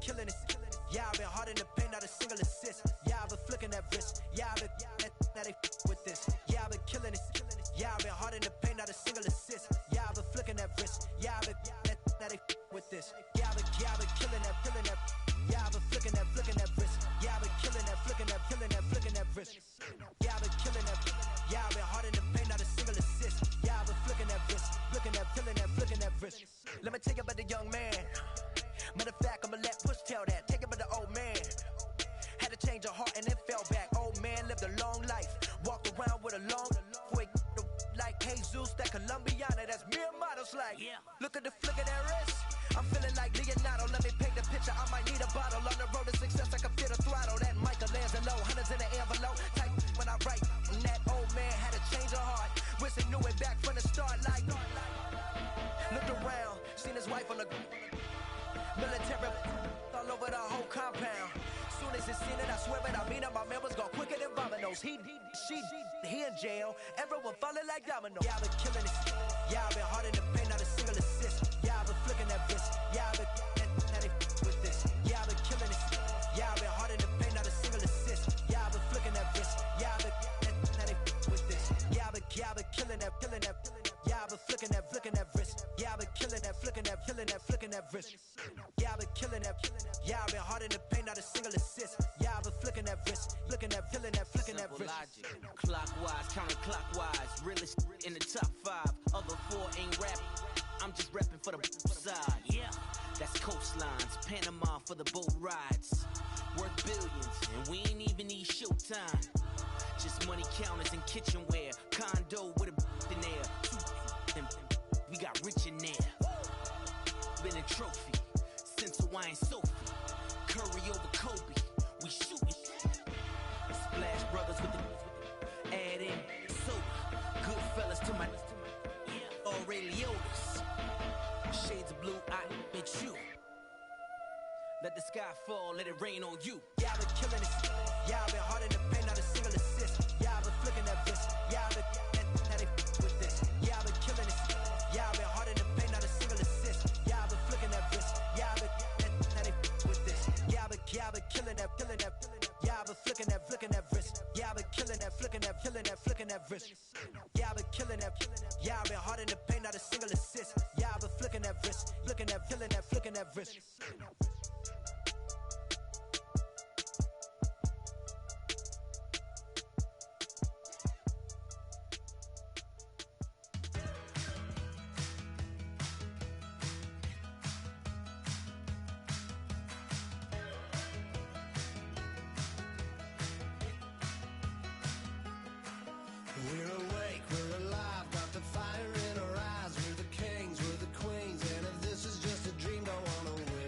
killing it. Yeah, I've been hard in the paint, not a single assist. Yeah, I've been flicking that wrist. Yeah, I've been now they with this. Yeah, I've been killing it. Yeah, I've been hard in the paint, not a single assist. Yeah, I've been flicking that wrist. Yeah, I've been now they with this. Yeah, I've been killing that. Yeah, I've been flicking that wrist. Yeah, I've been killing that, flicking that wrist. Yeah, I've been killing that. Yeah, I've been hard in the paint, not a single assist. Yeah, I've been flicking that wrist, flicking that wrist. Let me tell you about the young man. Matter of fact, I'ma let Push tell that. Take it about the old man. Had to change her heart and then fell back. Old man lived a long life. Walked around with a long wig like Jesus, that Colombiana. That's mere models like. Yeah. Look at the flick of that wrist. I'm feeling like Leonardo. Let me paint the picture. I might need a bottle. On the road to success, I can feel the throttle. That Michelangelo, hundreds in the envelope. Type when I write. And that old man had to change her heart. Wish he knew it back from the start. Like, looked around, seen his wife on the military all over the whole compound. Soon as he seen it, I swear it, I mean it. My man was gone quicker than Domino's. He in jail. Everyone falling like dominoes. Yeah, I've been killing it. Yeah, I've been hard in the paint, not a single assist. Yeah, I've been flicking that wrist. Yeah, I've been now they with this. Yeah, I've been killing it. Yeah, I've been hard in the paint, not a single assist. Yeah, I've been flicking that wrist. Yeah, I've been now they with this. Yeah, I've been killing that. Yeah, I've been flicking that wrist. Yeah, I've been killing that, flicking that wrist. Yeah, I've been killing that. Yeah, I've been hard in the paint, not a single assist. Yeah, I've been flicking that wrist, flicking that wrist. Logic, clockwise, counterclockwise, realest in the top 5. Other 4 ain't rapping. I'm just repping for the side. Yeah, that's coastlines, Panama for the boat rides. Worth billions, and we ain't even need showtime. Just money counters and kitchenware. Condo with a in there. We got rich in there. Been a trophy since Hawaiian Sophie. Curry over Kobe. We shooting. Splash Brothers with the add in soda. Good fellas to my Aureliotis. Shades of blue, I bet you. Let the sky fall, let it rain on you. Yeah, I've been killing it. Yeah, I've been hard in the paint, not a single assist. Yeah, I've been flicking that wrist. Yeah, I've been now they with this. Yeah, I've been killing it. Yeah, I've been hard in the paint, not a single assist. Yeah, I've been flicking that wrist. Yeah, I've been now they with this. Yeah, I've been killing that. Yeah, I've been flicking that wrist. Yeah, I've been killing that, flicking that wrist. Yeah, I've been killing that. Yeah, I've been hard in the paint, not a single assist. Yeah, I've been flicking that wrist, flicking that wrist. We're awake, we're alive, got the fire in our eyes. We're the kings, we're the queens, and if this is just a dream, don't wanna win.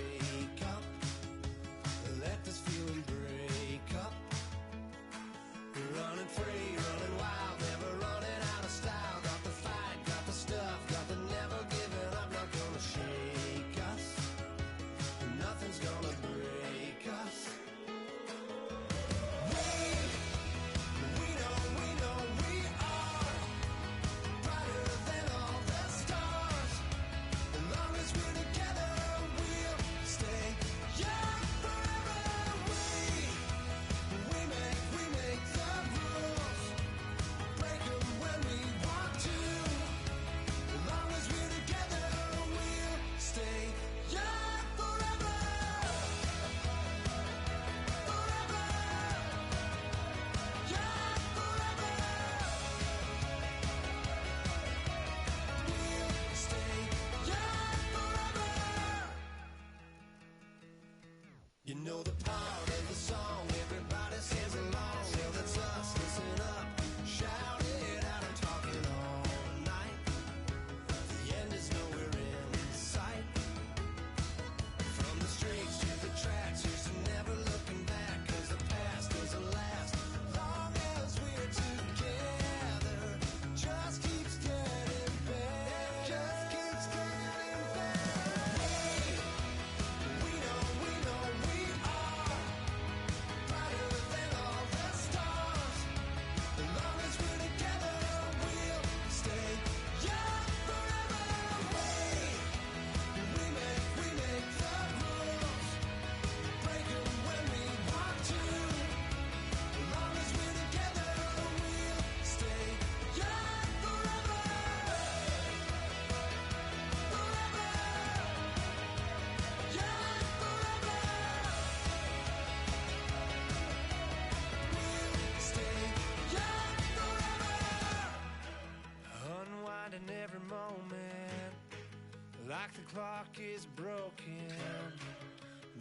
like the clock is broken.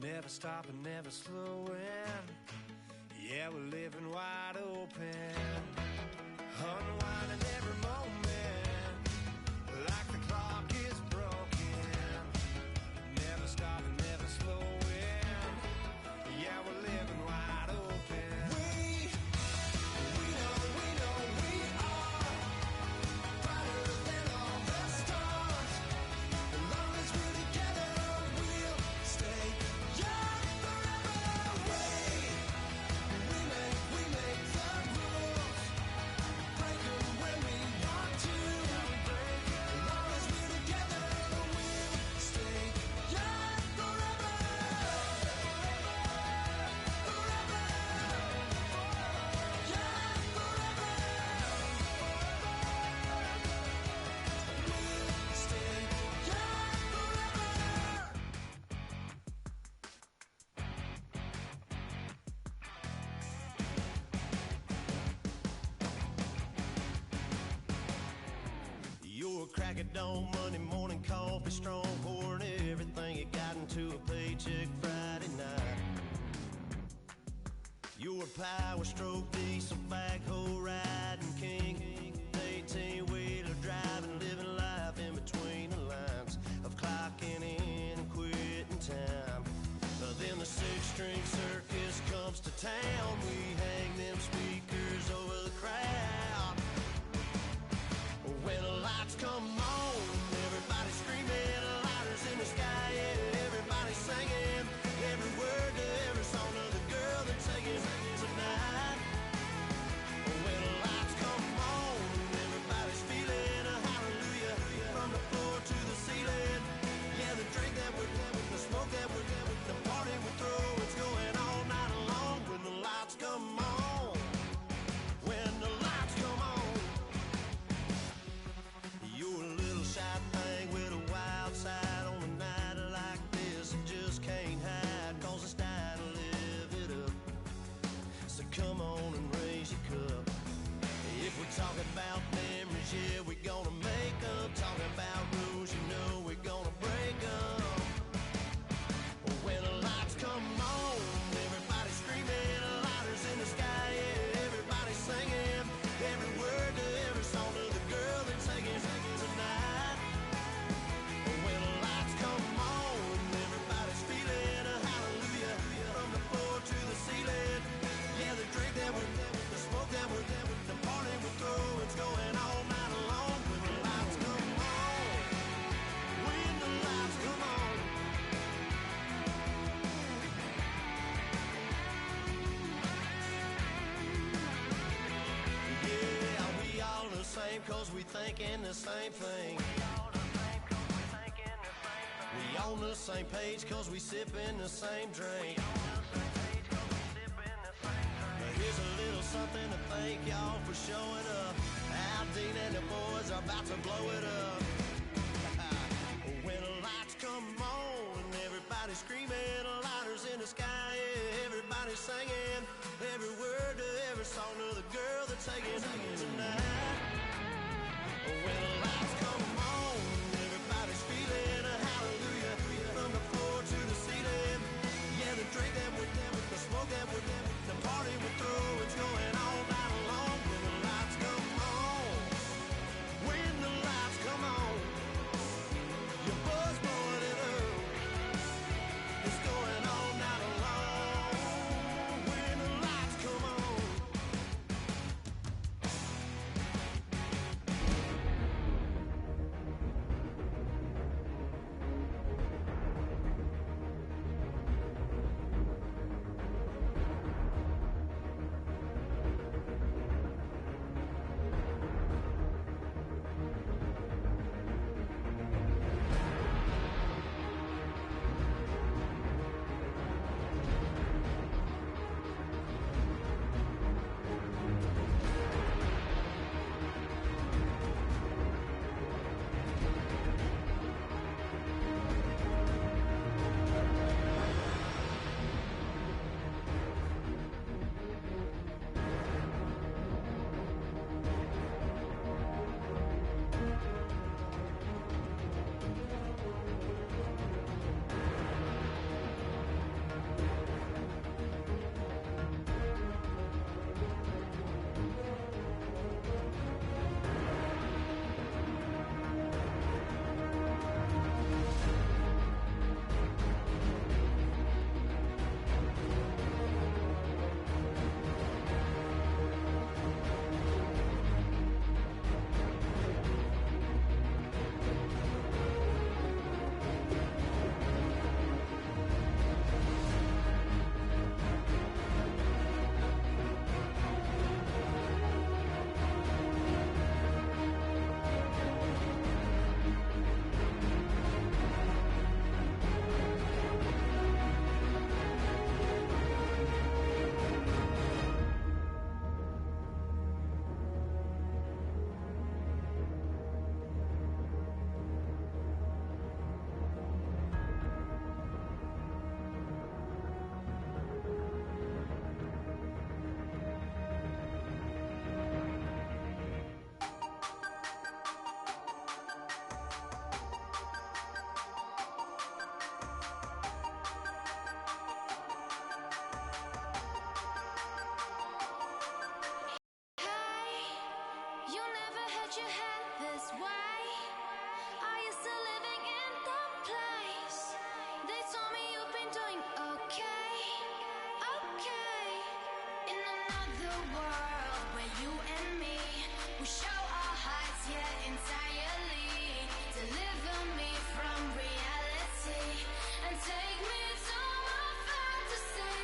Never stopping, never slowing. Yeah, we're living wide open. Unwinding every moment. Like the clock is broken. Never stopping, never slowing. Yeah, we're living wide open. We know we are brighter than all the stars. As long as we're together, we'll stay young forever. We make the rules, break 'em when we want to. As long as we're together, we'll stay young forever. Forever, young forever. We'll stay young forever. You're a crack at dawn, Monday morning coffee strong, pouring everything you got into a paycheck Friday night. You're a power stroke, diesel backhoe riding king, 18-wheeler driving, living life in between the lines of clocking in and quitting time. Then the six-string circus comes to town. We hang them speakers over the crowd. When the lights come on, everybody screaming, lighters in the sky, yeah, everybody singing every word to every song of the girl they're taking tonight. When the lights come on, everybody's feeling a hallelujah from the floor to the ceiling. Yeah, the drink that we're having, the smoke that we're having, the party we throw, it's going all night long. When the lights come on, when the lights come on. You're a little shy thing with a wild side on a night like this. You just can't hide, cause it's time to live it up. So come on and raise your cup. If we're talking about memories, yeah, we're gonna make them. Talking about rules, you know we're gonna break them. When the lights come on, everybody screaming, lighters in the sky, yeah, everybody singing every word to every song of the girl they're taking tonight. When the lights come on, everybody's feeling a hallelujah from the floor to the ceiling. Yeah, the drink that we're having, the smoke that we're having, the party we throw, it's going all night long. When the lights come on, when the lights come on. Yeah, we all the same cause we thinking the same thing. We on the same page cause we sipping the same drink. Now here's a little something to thank y'all for showing up. Al Dean and the boys are about to blow it up. When the lights come on and everybody's screaming, lighters in the sky, yeah, everybody's singing every word to every song of the girl they're taking tonight. When the lights come on, everybody's feeling a hallelujah from the floor to the ceiling. Yeah, the drink that we're having, the smoke that we're having, the party we throw, it's going all night long. When the lights come on, when the lights come on, your buzz blowing it up, it's going all night long. When the lights come on. thought you had this way. Are you still living in the place? They told me you've been doing okay, okay. In another world where you and me, we show our hearts, yeah, entirely. Deliver me from reality and take me to my fantasy.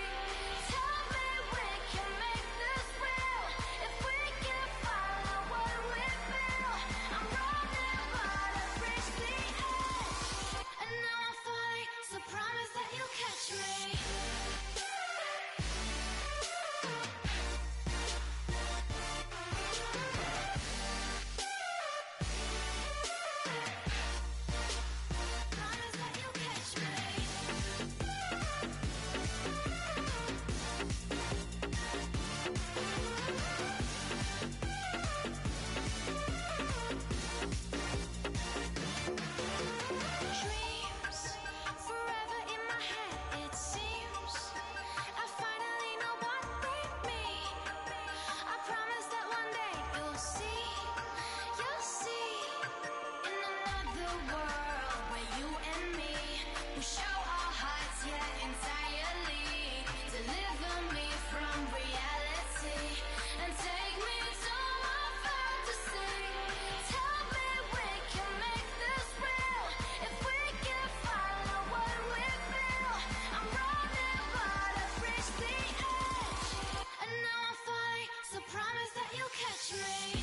Tell me we can make this real if we can follow what we feel. I'm running but I've reached the edge, and now I'm falling, so promise that you'll catch me. Promise that you'll catch me. Dreams forever in my head, it seems. I finally know what they mean. I promise that one day you'll see. In another world where you and me, we show our hearts, yeah, entirely. Deliver me from reality and take me to my fantasy. Tell me we can make this real if we can follow what we feel. I'm running but I've reached the edge, and now I'm falling, so promise that you'll catch me.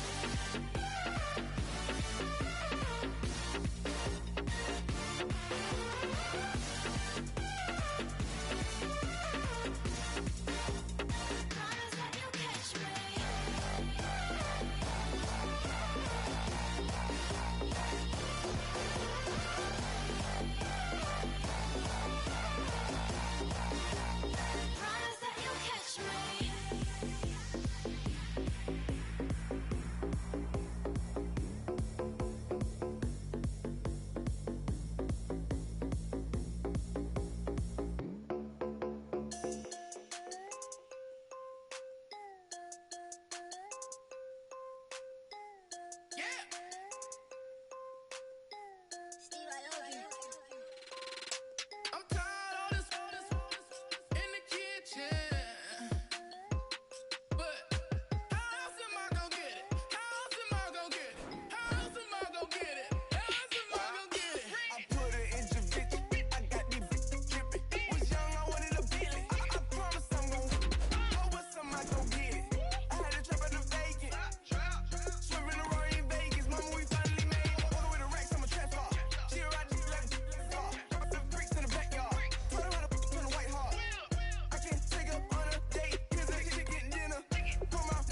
Promise that you'll catch me. Promise that you'll catch me. I'm tired of this in the kitchen. But how else am I gonna get it? How else am I gonna get it? How else am I gonna get it? How else am I gonna get it? I put her in Javinci. I got these bitches dripping. Was young, I wanted a Bentley. I promise I'm gon' go with some, I gon' get it. I had to trap out the vacant. Swerving the road in Vegas. Mama, we finally made it. Order with the racks, I'm a trap car. She a ride just like a car. The bricks in the backyard. Tell her how to turn the white heart. I can take her on a date. Here's a chicken dinner. Come on,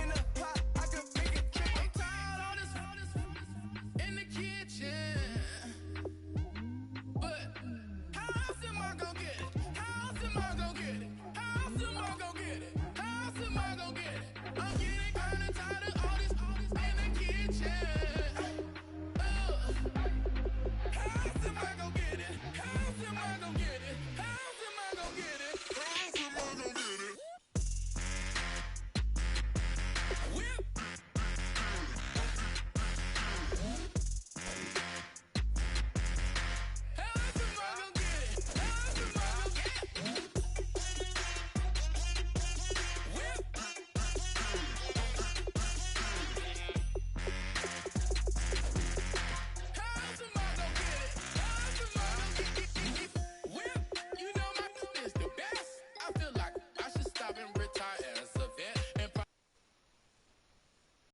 in the pot. I could make it drink. I'm tired of this in the kitchen. But how else am I gonna get it? How else am I gonna get it? How else am I gonna get it? How else am I gonna get it? I'm getting kinda tired of all this in the kitchen. How else am I gonna get it? How else am I gonna get it? How else am I gonna get it? How else am I gonna get it? Whip. How else am I gonna get it? How else am I gonna get it? Whip. How else am I gonna get it? How else am I gonna get it? Whip. You know my is the best. I feel like I should stop and retire